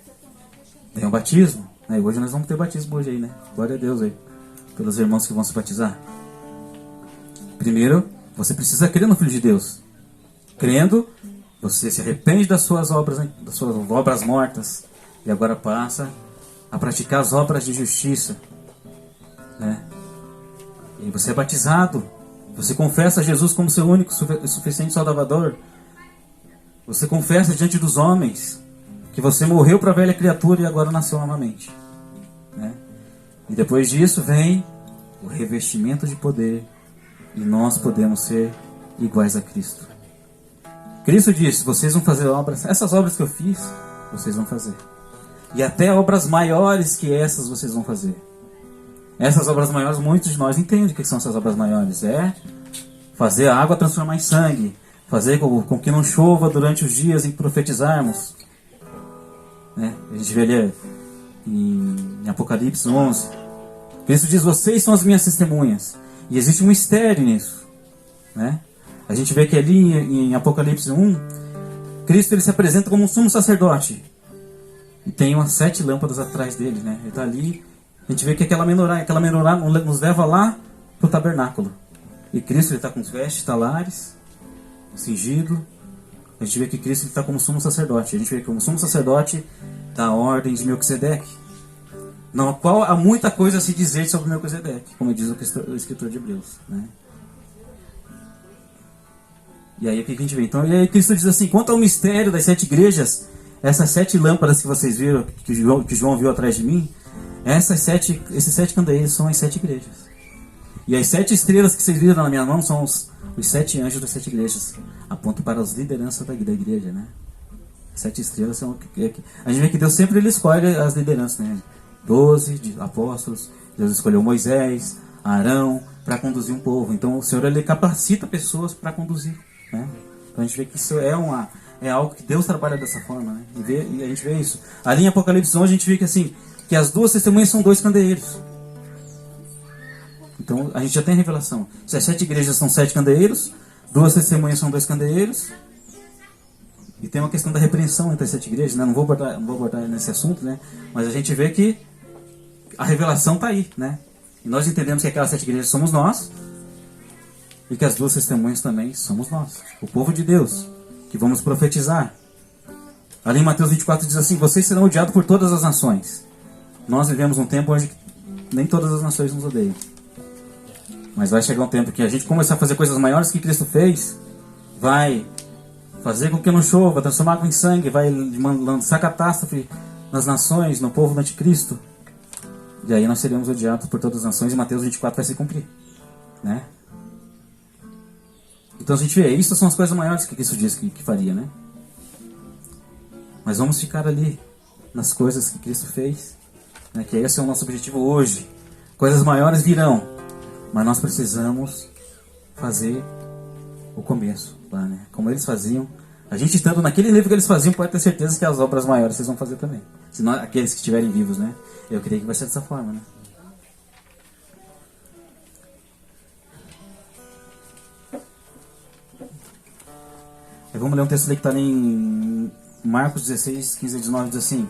tem o batismo. Hoje nós vamos ter batismo hoje aí, né? Glória a Deus aí. Pelos irmãos que vão se batizar. Primeiro, você precisa crer no Filho de Deus. Crendo, você se arrepende das suas obras mortas. E agora passa a praticar as obras de justiça. Né? E você é batizado. Você confessa Jesus como seu único e suficiente Salvador. Você confessa diante dos homens que você morreu para a velha criatura e agora nasceu novamente. Né? E depois disso vem o revestimento de poder. E nós podemos ser iguais a Cristo. Cristo disse, vocês vão fazer obras, essas obras que eu fiz, vocês vão fazer. E até obras maiores que essas vocês vão fazer. Essas obras maiores, muitos de nós entendem o que são essas obras maiores. É fazer a água transformar em sangue. Fazer com que não chova durante os dias em que profetizarmos. Né? A gente vê ali em Apocalipse 11. Cristo diz, vocês são as minhas testemunhas. E existe um mistério nisso. Né? A gente vê que ali em Apocalipse 1, Cristo ele se apresenta como um sumo sacerdote. E tem umas 7 lâmpadas atrás dele. Né? Ele está ali. A gente vê que aquela menorá nos leva lá para o tabernáculo. E Cristo está com os vestes talares, cingido. A gente vê que Cristo está como sumo sacerdote. A gente vê que como sumo sacerdote da ordem de Melquisedeque. Na qual há muita coisa a se dizer sobre Melquisedeque, como diz o escritor de Hebreus. Né? E aí o que a gente vê? Então, e aí Cristo diz assim, quanto ao mistério das 7 igrejas, essas 7 lâmpadas que vocês viram, que João viu atrás de mim, esses 7 candeeiros são as 7 igrejas. E as 7 estrelas que vocês viram na minha mão são os 7 anjos das 7 igrejas. Apontam para as lideranças da igreja, né? 7 estrelas são... A gente vê que Deus sempre ele escolhe as lideranças, né? 12 apóstolos. Deus escolheu Moisés, Arão, para conduzir um povo. Então o Senhor ele capacita pessoas para conduzir, né? Então a gente vê que isso é algo que Deus trabalha dessa forma, né? E a gente vê isso. Ali em Apocalipse 11 a gente vê que assim, que as 2 testemunhas são 2 candeeiros. Então a gente já tem a revelação. Se as 7 igrejas são 7 candeeiros, 2 testemunhas são 2 candeeiros. E tem uma questão da repreensão entre as 7 igrejas, né? Não vou abordar nesse assunto, né? Mas a gente vê que a revelação está aí, né? E nós entendemos que aquelas 7 igrejas somos nós. E que as 2 testemunhas também somos nós. O povo de Deus, que vamos profetizar. Ali em Mateus 24 diz assim, vocês serão odiados por todas as nações. Nós vivemos um tempo onde nem todas as nações nos odeiam. Mas vai chegar um tempo que a gente começar a fazer coisas maiores que Cristo fez, vai fazer com que não chova, transformar água em sangue, vai lançar catástrofe nas nações, no povo do anticristo. E aí nós seremos odiados por todas as nações e Mateus 24 vai se cumprir. Né? Então a gente vê, isso são as coisas maiores que Cristo diz que faria. Né? Mas vamos ficar ali nas coisas que Cristo fez. Né? Que esse é o nosso objetivo hoje. Coisas maiores virão. Mas nós precisamos fazer o começo lá, né? Como eles faziam. A gente estando naquele nível que eles faziam, pode ter certeza que as obras maiores vocês vão fazer também. Se nós, aqueles que estiverem vivos, né? Eu creio que vai ser dessa forma, né? Aí vamos ler um texto ali que está em Marcos 16, 15 a 19, diz assim.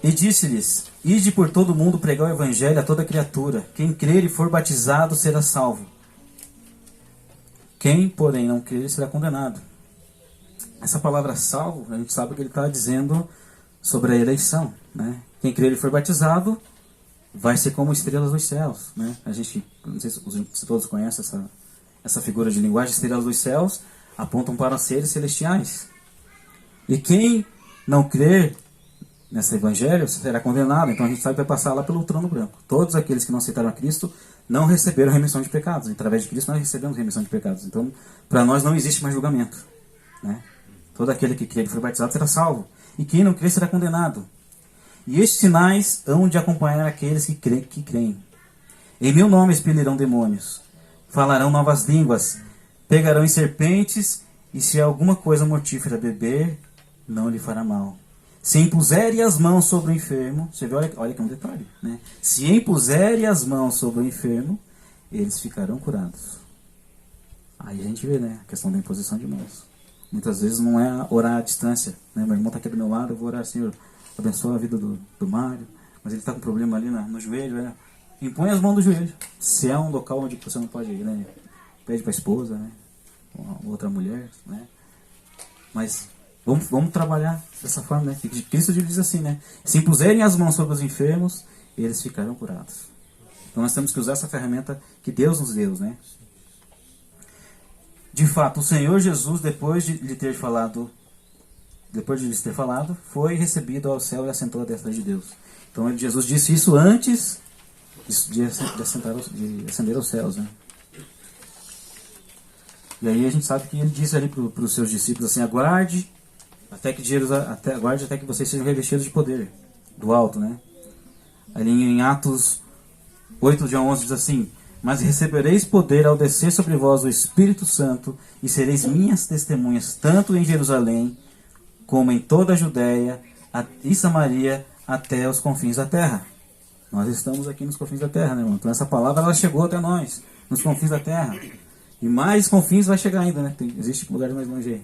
E disse-lhes: Ide por todo o mundo pregar o evangelho a toda criatura. Quem crer e for batizado será salvo. Quem, porém, não crer será condenado. Essa palavra salvo, a gente sabe que ele está dizendo sobre a eleição, né? Quem crer e for batizado vai ser como estrelas dos céus, né? A gente, não sei se todos conhecem essa figura de linguagem. Estrelas dos céus apontam para os seres celestiais. E quem não crer nesse evangelho será condenado. Então a gente sabe que vai passar lá pelo trono branco. Todos aqueles que não aceitaram a Cristo não receberam remissão de pecados. Através de Cristo nós recebemos remissão de pecados. Então para nós não existe mais julgamento, né? Todo aquele que crer e for batizado será salvo. E quem não crer será condenado. E estes sinais hão de acompanhar aqueles que creem. Em meu nome expelirão demônios. Falarão novas línguas. Pegarão em serpentes. E se alguma coisa mortífera beber, não lhe fará mal. Se impuserem as mãos sobre o enfermo, você vê, olha que é um detalhe, né? Se impuserem as mãos sobre o enfermo, eles ficarão curados. Aí a gente vê, né, a questão da imposição de mãos. Muitas vezes não é orar à distância, né? Meu irmão está aqui do meu lado, eu vou orar, Senhor, abençoa a vida do Mário, mas ele está com problema ali no joelho, né? Impõe as mãos do joelho. Se é um local onde você não pode ir, né? Pede para a esposa, né? Ou outra mulher, né? Mas vamos trabalhar dessa forma, né? Cristo diz assim, né? Se impuserem as mãos sobre os enfermos, eles ficarão curados. Então nós temos que usar essa ferramenta que Deus nos deu, né? De fato, o Senhor Jesus, depois de lhes ter falado, foi recebido ao céu e assentou à destra de Deus. Então Jesus disse isso antes de ascender aos céus, né? E aí a gente sabe que ele disse ali para os seus discípulos assim: aguarde até que vocês sejam revestidos de poder do alto, né? Ali em Atos 8, de 11 diz assim: mas recebereis poder ao descer sobre vós o Espírito Santo, e sereis minhas testemunhas, tanto em Jerusalém, como em toda a Judéia e Samaria, até os confins da terra. Nós estamos aqui nos confins da terra, né, irmão? Então essa palavra ela chegou até nós, nos confins da terra. E mais confins vai chegar ainda, né? Existe lugares mais longe aí.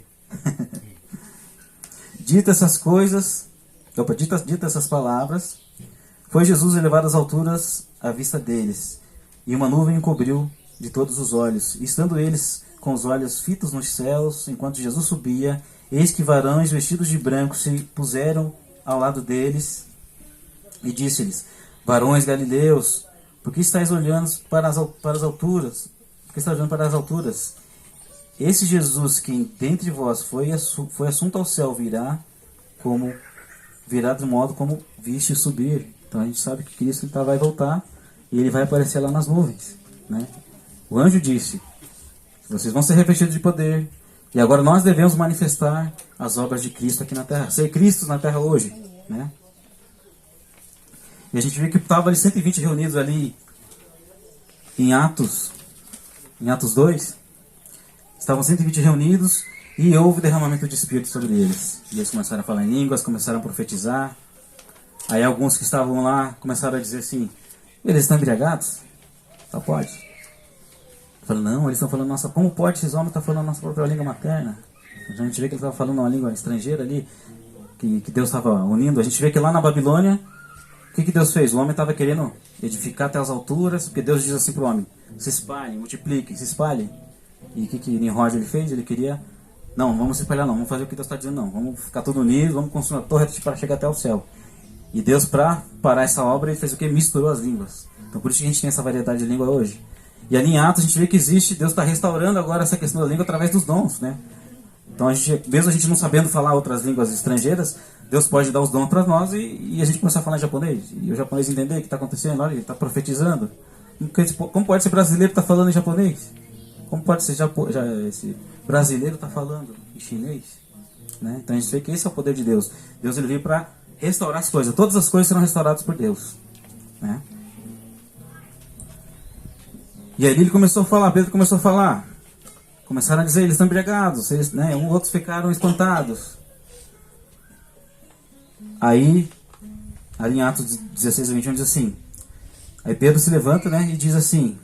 Ditas essas palavras, foi Jesus elevado às alturas à vista deles, e uma nuvem o cobriu de todos os olhos. E estando eles com os olhos fitos nos céus, enquanto Jesus subia, eis que varões vestidos de branco se puseram ao lado deles, e disse-lhes: varões galileus, por que estáis olhando para as alturas? Por que estáis olhando para as alturas? Esse Jesus que dentre vós foi assunto ao céu virá do modo como viste subir. Então a gente sabe que Cristo vai voltar e ele vai aparecer lá nas nuvens, né? O anjo disse: vocês vão ser revestidos de poder, e agora nós devemos manifestar as obras de Cristo aqui na terra, ser Cristo na terra hoje, né? E a gente vê que estava ali 120 reunidos ali em Atos 2, estavam 120 reunidos e houve derramamento de Espírito sobre eles. E eles começaram a falar em línguas, começaram a profetizar. Aí alguns que estavam lá começaram a dizer assim: eles estão embriagados? Só pode. Eu falei: não, eles estão falando nossa. Como pode esses homens estar falando a nossa própria língua materna? A gente vê que eles estavam falando uma língua estrangeira ali, que Deus estava unindo. A gente vê que lá na Babilônia, o que Deus fez? O homem estava querendo edificar até as alturas, porque Deus diz assim para o homem: se espalhem, multipliquem, se espalhem. E o que Nimrod ele fez? Ele queria: não, vamos se espalhar não, vamos fazer o que Deus está dizendo não, vamos ficar tudo unidos, vamos construir uma torre para chegar até o céu. E Deus, para parar essa obra, ele fez o que? Misturou as línguas. Então por isso que a gente tem essa variedade de língua hoje. E ali em Atos a gente vê que existe, Deus está restaurando agora essa questão da língua através dos dons, né? Então mesmo a gente não sabendo falar outras línguas estrangeiras, Deus pode dar os dons para nós e a gente começar a falar em japonês. E o japonês entender o que está acontecendo, olha, ele está profetizando. Como pode ser brasileiro estar falando em japonês? Como pode ser esse brasileiro estar falando em chinês? Né? Então a gente vê que esse é o poder de Deus. Deus ele veio para restaurar as coisas. Todas as coisas serão restauradas por Deus. Né? E aí ele começou a falar, Pedro começou a falar. Começaram a dizer: eles estão embriagados. Eles, né, outros ficaram espantados. Aí, ali em Atos 16 a 21 diz assim: aí Pedro se levanta, né, e diz assim,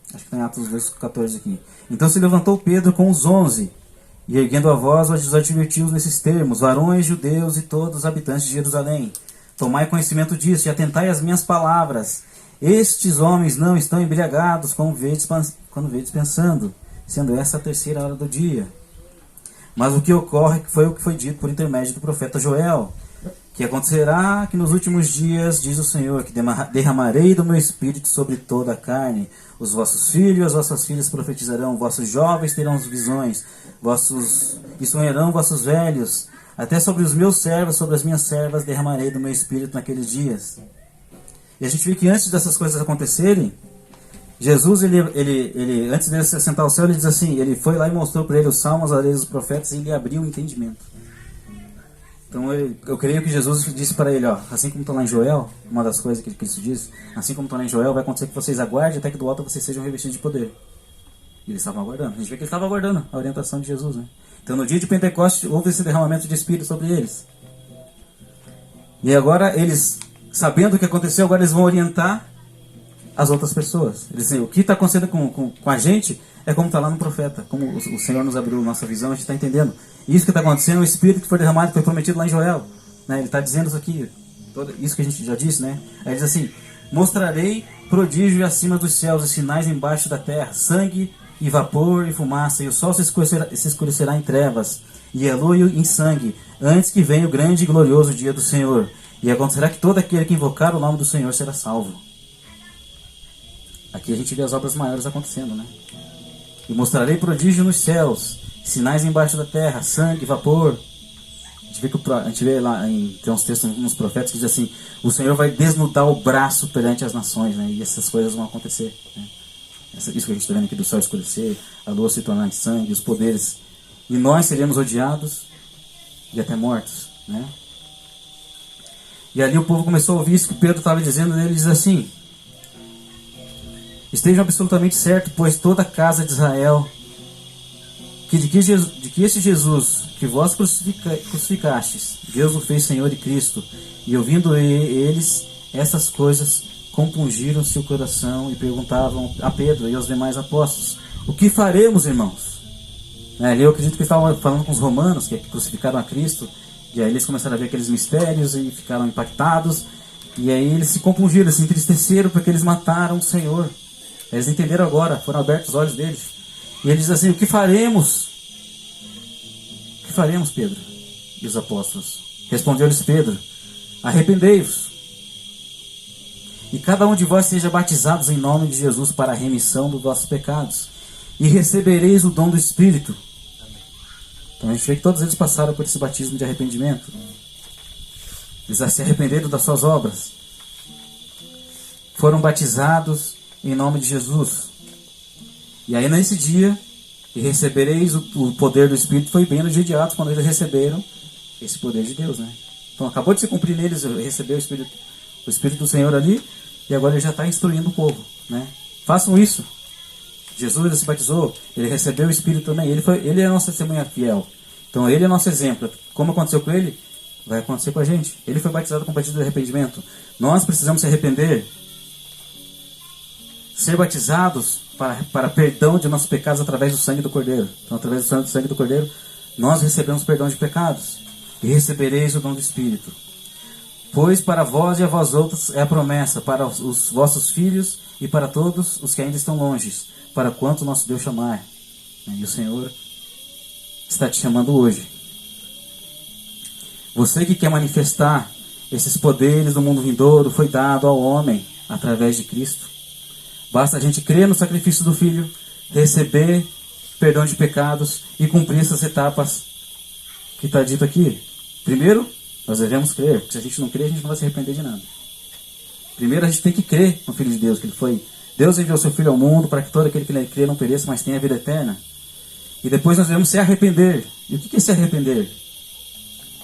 acho que está em Atos 2:14 aqui: então se levantou Pedro com os 11, e erguendo a voz os advertiu nesses termos: varões judeus e todos os habitantes de Jerusalém, Tomai conhecimento disso e atentai às minhas palavras. Estes homens não estão embriagados, quando vedes pensando, sendo essa a terceira hora do dia. Mas o que ocorre foi o que foi dito por intermédio do profeta Joel, que acontecerá que nos últimos dias, diz o Senhor, que derramarei do meu espírito sobre toda a carne. Os vossos filhos e as vossas filhas profetizarão, vossos jovens terão visões, e sonharão vossos velhos. Até sobre os meus servos, sobre as minhas servas, derramarei do meu espírito naqueles dias. E a gente vê que antes dessas coisas acontecerem, Jesus, ele antes de se assentar ao céu, ele diz assim, ele foi lá e mostrou para ele os salmos, as leis dos profetas, e ele abriu o entendimento. Então eu creio que Jesus disse para ele, ó, assim como está lá em Joel, uma das coisas que Cristo diz, assim como está lá em Joel, vai acontecer que vocês aguardem até que do alto vocês sejam revestidos de poder. E eles estavam aguardando. A gente vê que eles estavam aguardando a orientação de Jesus, né? Então no dia de Pentecostes houve esse derramamento de Espírito sobre eles. E agora eles, sabendo o que aconteceu, agora eles vão orientar as outras pessoas. Eles dizem, o que está acontecendo com a gente é como está lá no profeta. Como o Senhor nos abriu nossa visão, a gente está entendendo. Isso que está acontecendo é o Espírito que foi derramado, que foi prometido lá em Joel. Né? Ele está dizendo isso aqui, isso que a gente já disse, né? Aí ele diz assim, mostrarei prodígio acima dos céus e sinais embaixo da terra, sangue e vapor e fumaça, e o sol se escurecerá em trevas, e a lua em sangue, antes que venha o grande e glorioso dia do Senhor. E acontecerá que todo aquele que invocar o nome do Senhor será salvo. Aqui a gente vê as obras maiores acontecendo, né? E mostrarei prodígio nos céus, sinais embaixo da terra, sangue, vapor. A gente vê lá, tem uns textos nos profetas que diz assim, o Senhor vai desnudar o braço perante as nações, né? E essas coisas vão acontecer, né? Isso que a gente está vendo aqui do céu escurecer, a lua se tornar em sangue, os poderes. E nós seremos odiados e até mortos, né? E ali o povo começou a ouvir isso que Pedro estava dizendo, e ele diz assim, estejam absolutamente certos, pois toda a casa de Israel, de que esse Jesus, que vós crucificastes, Deus o fez Senhor e Cristo, e ouvindo eles essas coisas, compungiram-se o coração e perguntavam a Pedro e aos demais apóstolos, o que faremos, irmãos? Ali eu acredito que eles estavam falando com os romanos, que crucificaram a Cristo, e aí eles começaram a ver aqueles mistérios e ficaram impactados, e aí eles se compungiram, eles se entristeceram porque eles mataram o Senhor. Eles entenderam agora, foram abertos os olhos deles. E ele diz assim, o que faremos? O que faremos, Pedro? E os apóstolos. Respondeu-lhes Pedro, arrependei-vos. E cada um de vós seja batizados em nome de Jesus para a remissão dos vossos pecados. E recebereis o dom do Espírito. Então a gente vê que todos eles passaram por esse batismo de arrependimento. Eles se arrependeram das suas obras. Foram batizados em nome de Jesus. E aí nesse dia, e recebereis o poder do Espírito, foi bem no dia de Atos, quando eles receberam esse poder de Deus, né? Então acabou de se cumprir neles, receber o Espírito do Senhor ali, e agora ele já está instruindo o povo, né? Façam isso. Jesus, ele se batizou, ele recebeu o Espírito também, ele é a nossa testemunha fiel. Então ele é nosso exemplo. Como aconteceu com ele, vai acontecer com a gente. Ele foi batizado com o batismo de arrependimento. Nós precisamos se arrepender, ser batizados para perdão de nossos pecados através do sangue do Cordeiro. Então, através do sangue do Cordeiro, nós recebemos perdão de pecados. E recebereis o dom do Espírito. Pois para vós e a vós outros é a promessa, para os vossos filhos e para todos os que ainda estão longe, para quanto nosso Deus chamar. E o Senhor está te chamando hoje. Você que quer manifestar esses poderes do mundo vindouro, foi dado ao homem através de Cristo. Basta a gente crer no sacrifício do Filho, receber perdão de pecados e cumprir essas etapas que está dito aqui. Primeiro, nós devemos crer, porque se a gente não crer, a gente não vai se arrepender de nada. Primeiro, a gente tem que crer no Filho de Deus, que ele foi. Deus enviou seu Filho ao mundo para que todo aquele que nele crê não pereça, mas tenha a vida eterna. E depois nós devemos se arrepender. E o que é se arrepender?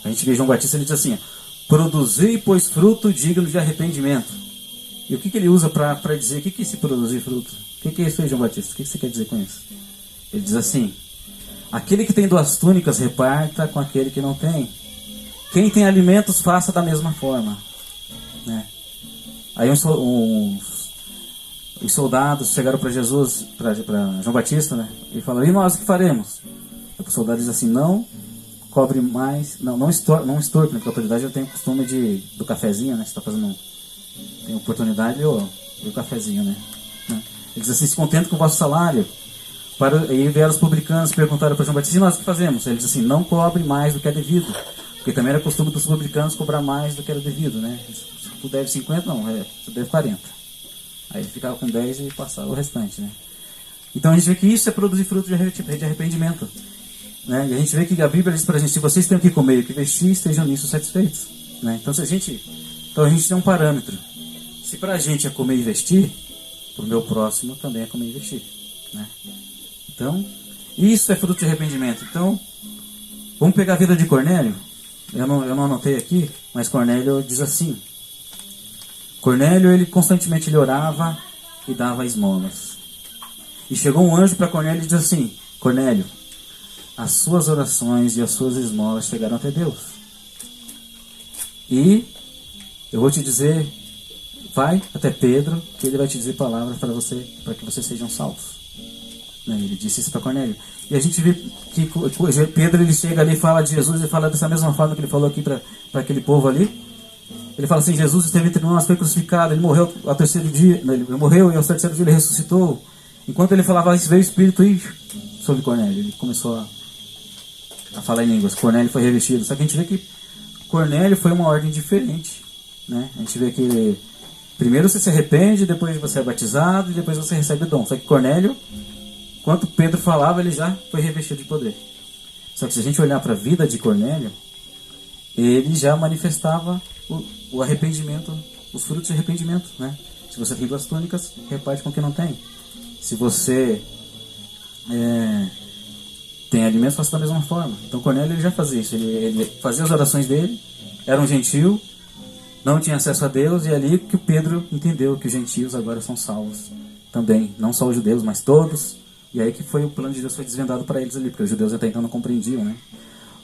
A gente vê João Batista, ele diz assim, produzir, pois, fruto digno de arrependimento. E o que ele usa para dizer, o que é esse produzir fruto? O que é isso aí, João Batista? O que você quer dizer com isso? Ele diz assim, aquele que tem 2 túnicas, reparta com aquele que não tem. Quem tem alimentos, faça da mesma forma. Né? Aí os soldados chegaram para Jesus, para João Batista, né? E falaram, e nós o que faremos? Aí o soldado diz assim, não cobre mais, não extorpe, né? Porque a autoridade eu tenho o costume do cafezinho, né? Você está fazendo, tem oportunidade, o cafezinho, né? Ele diz assim, se contente com o vosso salário. E vieram os publicanos, perguntaram para João Batista, e nós o que fazemos? Ele diz assim, não cobre mais do que é devido. Porque também era costume dos publicanos cobrar mais do que era devido, né? Se tu deve 50, não, tu deve 40. Aí ele ficava com 10 e passava o restante, né? Então a gente vê que isso é produzir fruto de arrependimento. Né? E a gente vê que a Bíblia diz para a gente, se vocês têm o que comer e o que vestir, estejam nisso satisfeitos. Né? Então a gente tem um parâmetro. Se para a gente é comer e vestir, para o meu próximo também é comer e vestir. Né? Então, isso é fruto de arrependimento. Então, vamos pegar a vida de Cornélio. Eu não anotei aqui, mas Cornélio diz assim. Cornélio, ele constantemente orava e dava esmolas. E chegou um anjo para Cornélio e diz assim, Cornélio, as suas orações e as suas esmolas chegaram até Deus. E eu vou te dizer, vai até Pedro, que ele vai te dizer palavras para que vocês sejam salvos. Ele disse isso para Cornélio. E a gente vê que Pedro ele chega ali e fala de Jesus, e fala dessa mesma forma que ele falou aqui para aquele povo ali. Ele fala assim, Jesus esteve entre nós, foi crucificado, ele morreu ao terceiro dia, ele morreu e ao terceiro dia ele ressuscitou. Enquanto ele falava isso, veio o Espírito sobre Cornélio. Ele começou a falar em línguas. Cornélio foi revestido. Só que a gente vê que Cornélio foi uma ordem diferente. Né? A gente vê que primeiro você se arrepende, depois você é batizado e depois você recebe o dom. Só que Cornélio, enquanto Pedro falava, ele já foi revestido de poder. Só que se a gente olhar para a vida de Cornélio, ele já manifestava o arrependimento, os frutos de arrependimento. Né? Se você tem 2 túnicas, reparte com quem não tem. Se você tem alimentos, faça da mesma forma. Então Cornélio ele já fazia isso. Ele fazia as orações dele, era um gentil, não tinha acesso a Deus, e é ali que o Pedro entendeu que os gentios agora são salvos também. Não só os judeus, mas todos. E aí que foi o plano de Deus foi desvendado para eles ali, porque os judeus até então não compreendiam. Né?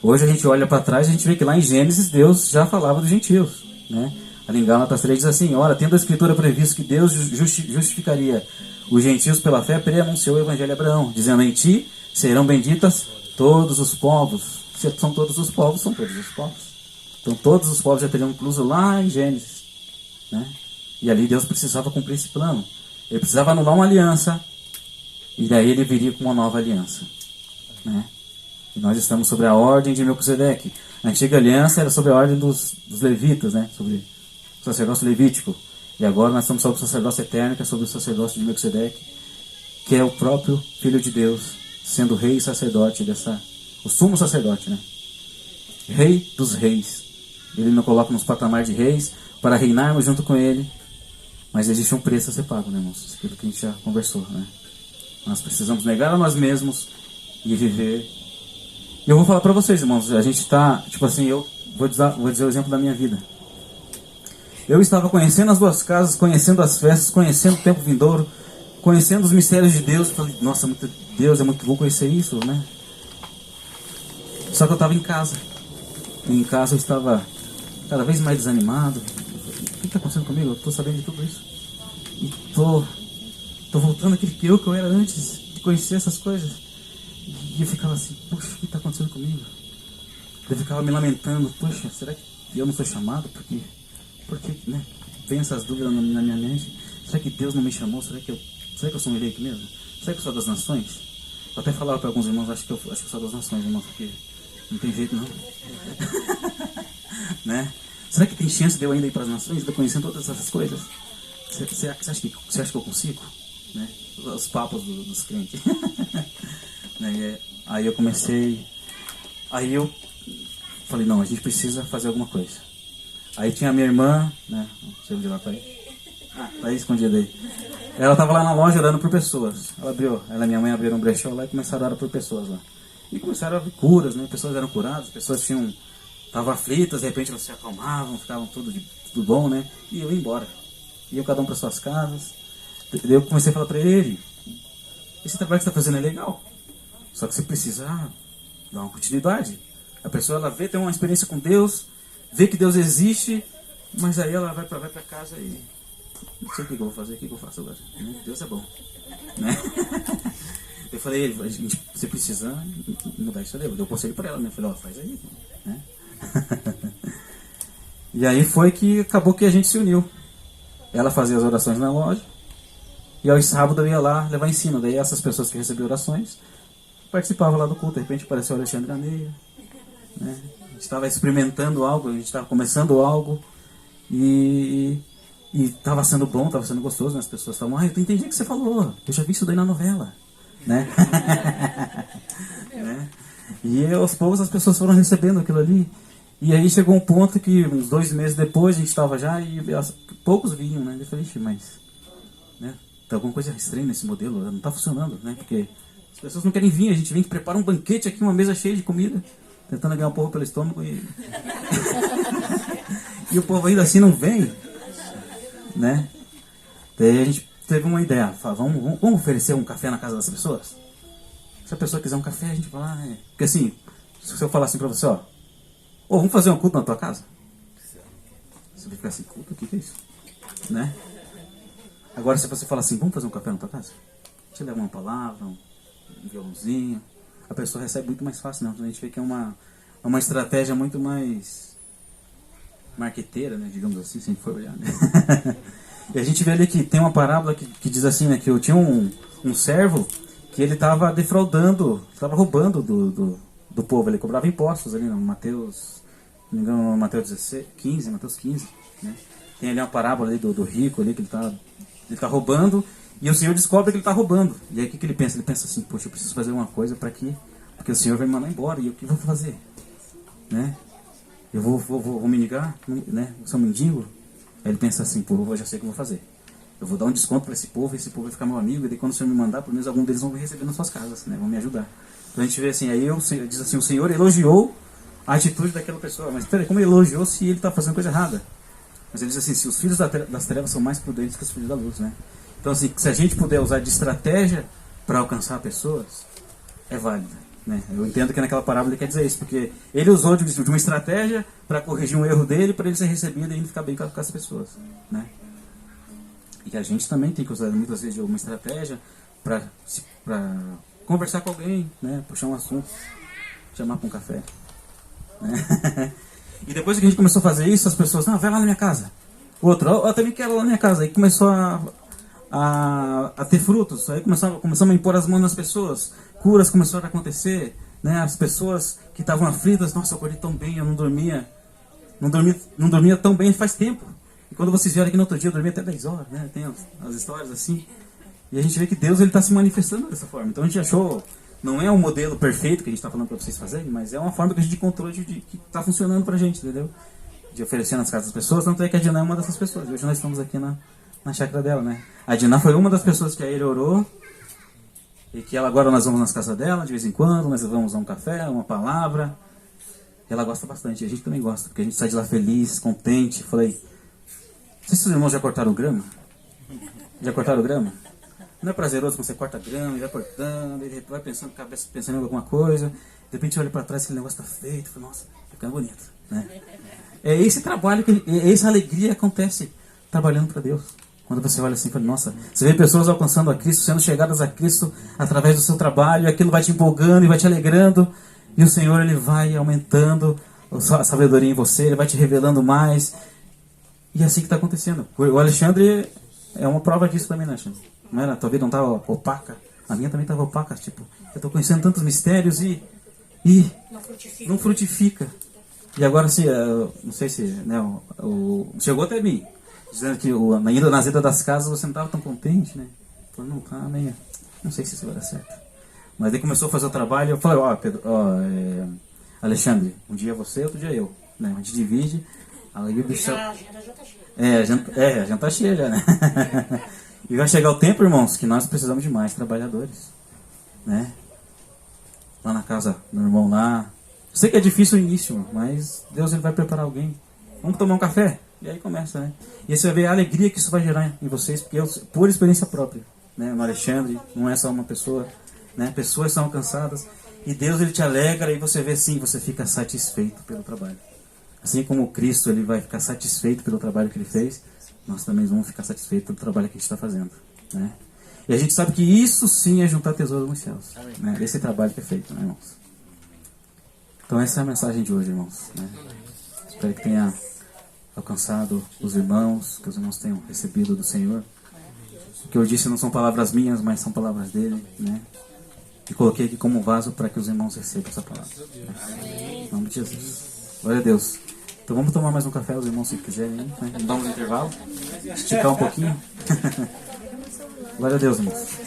Hoje a gente olha para trás e a gente vê que lá em Gênesis Deus já falava dos gentios. Né? Ali em Gálatas 3 diz assim, ora, tendo a Escritura previsto que Deus justificaria os gentios pela fé, preanunciou o Evangelho a Abraão, dizendo, em ti serão benditas todos os povos. Se são todos os povos, são todos os povos. Então todos os povos já teriam incluso lá em Gênesis. Né? E ali Deus precisava cumprir esse plano. Ele precisava anular uma aliança, e daí ele viria com uma nova aliança. Né? E nós estamos sobre a ordem de Melquisedeque. A antiga aliança era sobre a ordem dos levitas, né? Sobre o sacerdócio levítico. E agora nós estamos sobre o sacerdócio eterno, que é sobre o sacerdócio de Melquisedeque, que é o próprio Filho de Deus, sendo rei e sacerdote o sumo sacerdote, né? Rei dos reis. Ele não coloca nos patamares de reis para reinarmos junto com ele, mas existe um preço a ser pago, né, irmãos? Aquilo que a gente já conversou, né? Nós precisamos negar a nós mesmos e viver. E eu vou falar para vocês, irmãos, a gente está, tipo assim, eu vou dizer o exemplo da minha vida. Eu estava conhecendo as 2 casas, conhecendo as festas, conhecendo o tempo vindouro, conhecendo os mistérios de Deus. Eu falei, nossa, Deus, é muito bom conhecer isso, né? Só que eu estava em casa. E em casa eu estava cada vez mais desanimado. O que está acontecendo comigo? Eu estou sabendo de tudo isso. E estou voltando àquele que eu era antes de conhecer essas coisas. E eu ficava assim, puxa, o que está acontecendo comigo? Eu ficava me lamentando, puxa, será que eu não sou chamado? Porque né, vem essas dúvidas na minha mente. Será que Deus não me chamou? Será que eu sou um eleito mesmo? Será que eu sou das nações? Eu até falava para alguns irmãos, acho que eu sou das nações, irmãos, porque não tem jeito não. Né? Será que tem chance de eu ainda ir para as nações, de eu conhecer todas essas coisas? Você acha que eu consigo? Né? Os papos dos crentes. Né? Aí eu comecei. Aí eu falei, não, a gente precisa fazer alguma coisa. Aí tinha a minha irmã, né? Não sei onde ela tá aí. Ah, tá aí escondida aí. Ela tava lá na loja orando por pessoas. Ela e minha mãe abriram um brechó lá e começaram a orar por pessoas lá. E começaram a ver curas, né? Pessoas eram curadas, pessoas estavam aflitas, de repente elas se acalmavam, ficavam tudo bom, né? E eu ia embora. Iam cada um para suas casas. Daí eu comecei a falar para ele, esse trabalho que você está fazendo é legal, só que você precisa dar uma continuidade. A pessoa ela tem uma experiência com Deus, vê que Deus existe, mas aí ela vai para casa e não sei o que eu vou fazer, o que eu faço agora. Deus é bom. Né? Eu falei, você precisa mudar isso ali. Eu dei o conselho para ela, né? Eu falei, ó, faz aí, né? E aí foi que acabou que a gente se uniu. Ela fazia as orações na loja, e aos sábados eu ia lá levar ensino. Daí essas pessoas que recebiam orações participavam lá do culto. De repente apareceu o Alexandre Ganeira, né? A gente estava experimentando algo, a gente estava começando algo, e estava sendo bom, estava sendo gostoso, né? As pessoas falavam, eu entendi o que você falou, eu já vi isso daí na novela, né? Né? E aos poucos as pessoas foram recebendo aquilo ali. E aí chegou um ponto que uns 2 meses depois a gente estava já e poucos vinham, né? Eu falei, mas né? Tem alguma coisa estranha nesse modelo, não está funcionando, né? Porque as pessoas não querem vir, a gente vem que prepara um banquete aqui, uma mesa cheia de comida, tentando ganhar um povo pelo estômago e e o povo ainda assim não vem, né? Daí a gente teve uma ideia, vamos oferecer um café na casa das pessoas? Se a pessoa quiser um café, a gente vai lá, né? Porque assim, se eu falar assim pra você, ó, vamos fazer um culto na tua casa? Você vai ficar assim, culto? O que é isso? Né? Agora se você fala assim, vamos fazer um café na tua casa? Te leva uma palavra, um violãozinho, a pessoa recebe muito mais fácil, não. A gente vê que é uma estratégia muito mais marqueteira, né? Digamos assim, se a gente for olhar, né? E a gente vê ali que tem uma parábola que diz assim, né? Que eu tinha um servo que ele estava defraudando, estava roubando do povo, ele cobrava impostos ali no Mateus, não me engano, Mateus 15, né? Tem ali uma parábola ali do rico ali, que ele tá roubando, e o Senhor descobre que ele está roubando. E aí o que ele pensa? Ele pensa assim, poxa, eu preciso fazer uma coisa para quê? Porque o Senhor vai me mandar embora, e o que eu vou fazer? Né? Eu vou me ligar, né? Eu sou mendigo. Aí ele pensa assim, pô, eu já sei o que eu vou fazer. Eu vou dar um desconto para esse povo vai ficar meu amigo, e daí quando o Senhor me mandar, pelo menos algum deles vão me receber nas suas casas, né? Vão me ajudar. Então a gente vê assim, aí diz assim, o Senhor elogiou a atitude daquela pessoa. Mas peraí, como ele elogiou se ele está fazendo coisa errada? Mas ele diz assim, se os filhos das trevas são mais prudentes que os filhos da luz, né? Então assim, se a gente puder usar de estratégia para alcançar pessoas, é válido, né? Eu entendo que naquela parábola ele quer dizer isso, porque ele usou de uma estratégia para corrigir um erro dele, para ele ser recebido e ele ficar bem com as pessoas, né? E a gente também tem que usar muitas vezes de uma estratégia para conversar com alguém, né? Puxar um assunto, chamar para um café, né? E depois que a gente começou a fazer isso, as pessoas, não, vai lá na minha casa. Outro, eu também quero lá na minha casa. Aí começou a ter frutos. Aí começamos a impor as mãos nas pessoas. Curas começaram a acontecer, né? As pessoas que estavam aflitas, nossa, eu acordei tão bem, eu não dormia tão bem faz tempo. E quando vocês vieram aqui no outro dia, eu dormi até 10 horas, né? Tem as histórias assim. E a gente vê que Deus está se manifestando dessa forma. Então a gente achou, não é um modelo perfeito que a gente está falando para vocês fazerem, mas é uma forma que a gente encontrou que está funcionando para a gente, entendeu? De oferecer nas casas das pessoas. Tanto é que a Diná é uma dessas pessoas. Hoje nós estamos aqui na chácara dela, né? A Diná foi uma das pessoas que a ele orou. E que agora nós vamos nas casas dela, de vez em quando, nós vamos a um café, uma palavra. E ela gosta bastante, e a gente também gosta, porque a gente sai de lá feliz, contente. Falei, não sei se os irmãos já cortaram grama. Já cortaram grama? Não é prazeroso quando você corta grama, e vai cortando, e vai pensando, cabeça pensando em alguma coisa. De repente olha para trás, aquele negócio está feito, fala, nossa, tá ficando bonito, né? É esse trabalho, essa alegria que acontece trabalhando para Deus. Quando você olha assim, fala, nossa, você vê pessoas alcançando a Cristo, sendo chegadas a Cristo através do seu trabalho, e aquilo vai te empolgando e vai te alegrando, e o Senhor ele vai aumentando a sabedoria em você, ele vai te revelando mais, e é assim que está acontecendo. O Alexandre é uma prova disso também, né, Alexandre? Não era? A tua vida não estava opaca? A minha também estava opaca, tipo, eu estou conhecendo tantos mistérios e não frutifica. E agora, assim, não sei se, né, chegou até mim, dizendo que ainda nas idas das casas você não estava tão contente, né? Falei, não tá, nem, não sei se isso vai dar certo. Mas aí começou a fazer o trabalho, eu falei, Alexandre, um dia você, outro dia eu, né? A gente divide, aí o bicho... A agenda já tá cheia. A gente tá cheia já, né? E vai chegar o tempo, irmãos, que nós precisamos de mais trabalhadores, né? Lá na casa do irmão lá. Eu sei que é difícil o início, mas Deus ele vai preparar alguém. Vamos tomar um café? E aí começa, né? E aí você vai ver a alegria que isso vai gerar em vocês, porque por experiência própria, né? No Alexandre, não é só uma pessoa, né? Pessoas são alcançadas e Deus ele te alegra e você vê assim, você fica satisfeito pelo trabalho. Assim como Cristo ele vai ficar satisfeito pelo trabalho que ele fez, nós também vamos ficar satisfeitos pelo trabalho que a gente está fazendo, né? E a gente sabe que isso sim é juntar tesouro nos céus. Né? Esse trabalho que é feito, né, irmãos? Então essa é a mensagem de hoje, irmãos. Né? Espero que tenha alcançado os irmãos, que os irmãos tenham recebido do Senhor. O que eu disse não são palavras minhas, mas são palavras dele, né? E coloquei aqui como vaso para que os irmãos recebam essa palavra. Né? Em nome de Jesus. Glória a Deus. Então vamos tomar mais um café, os irmãos, se quiserem. Né? Vamos dar um intervalo. Esticar um pouquinho. Glória a Deus, irmãos.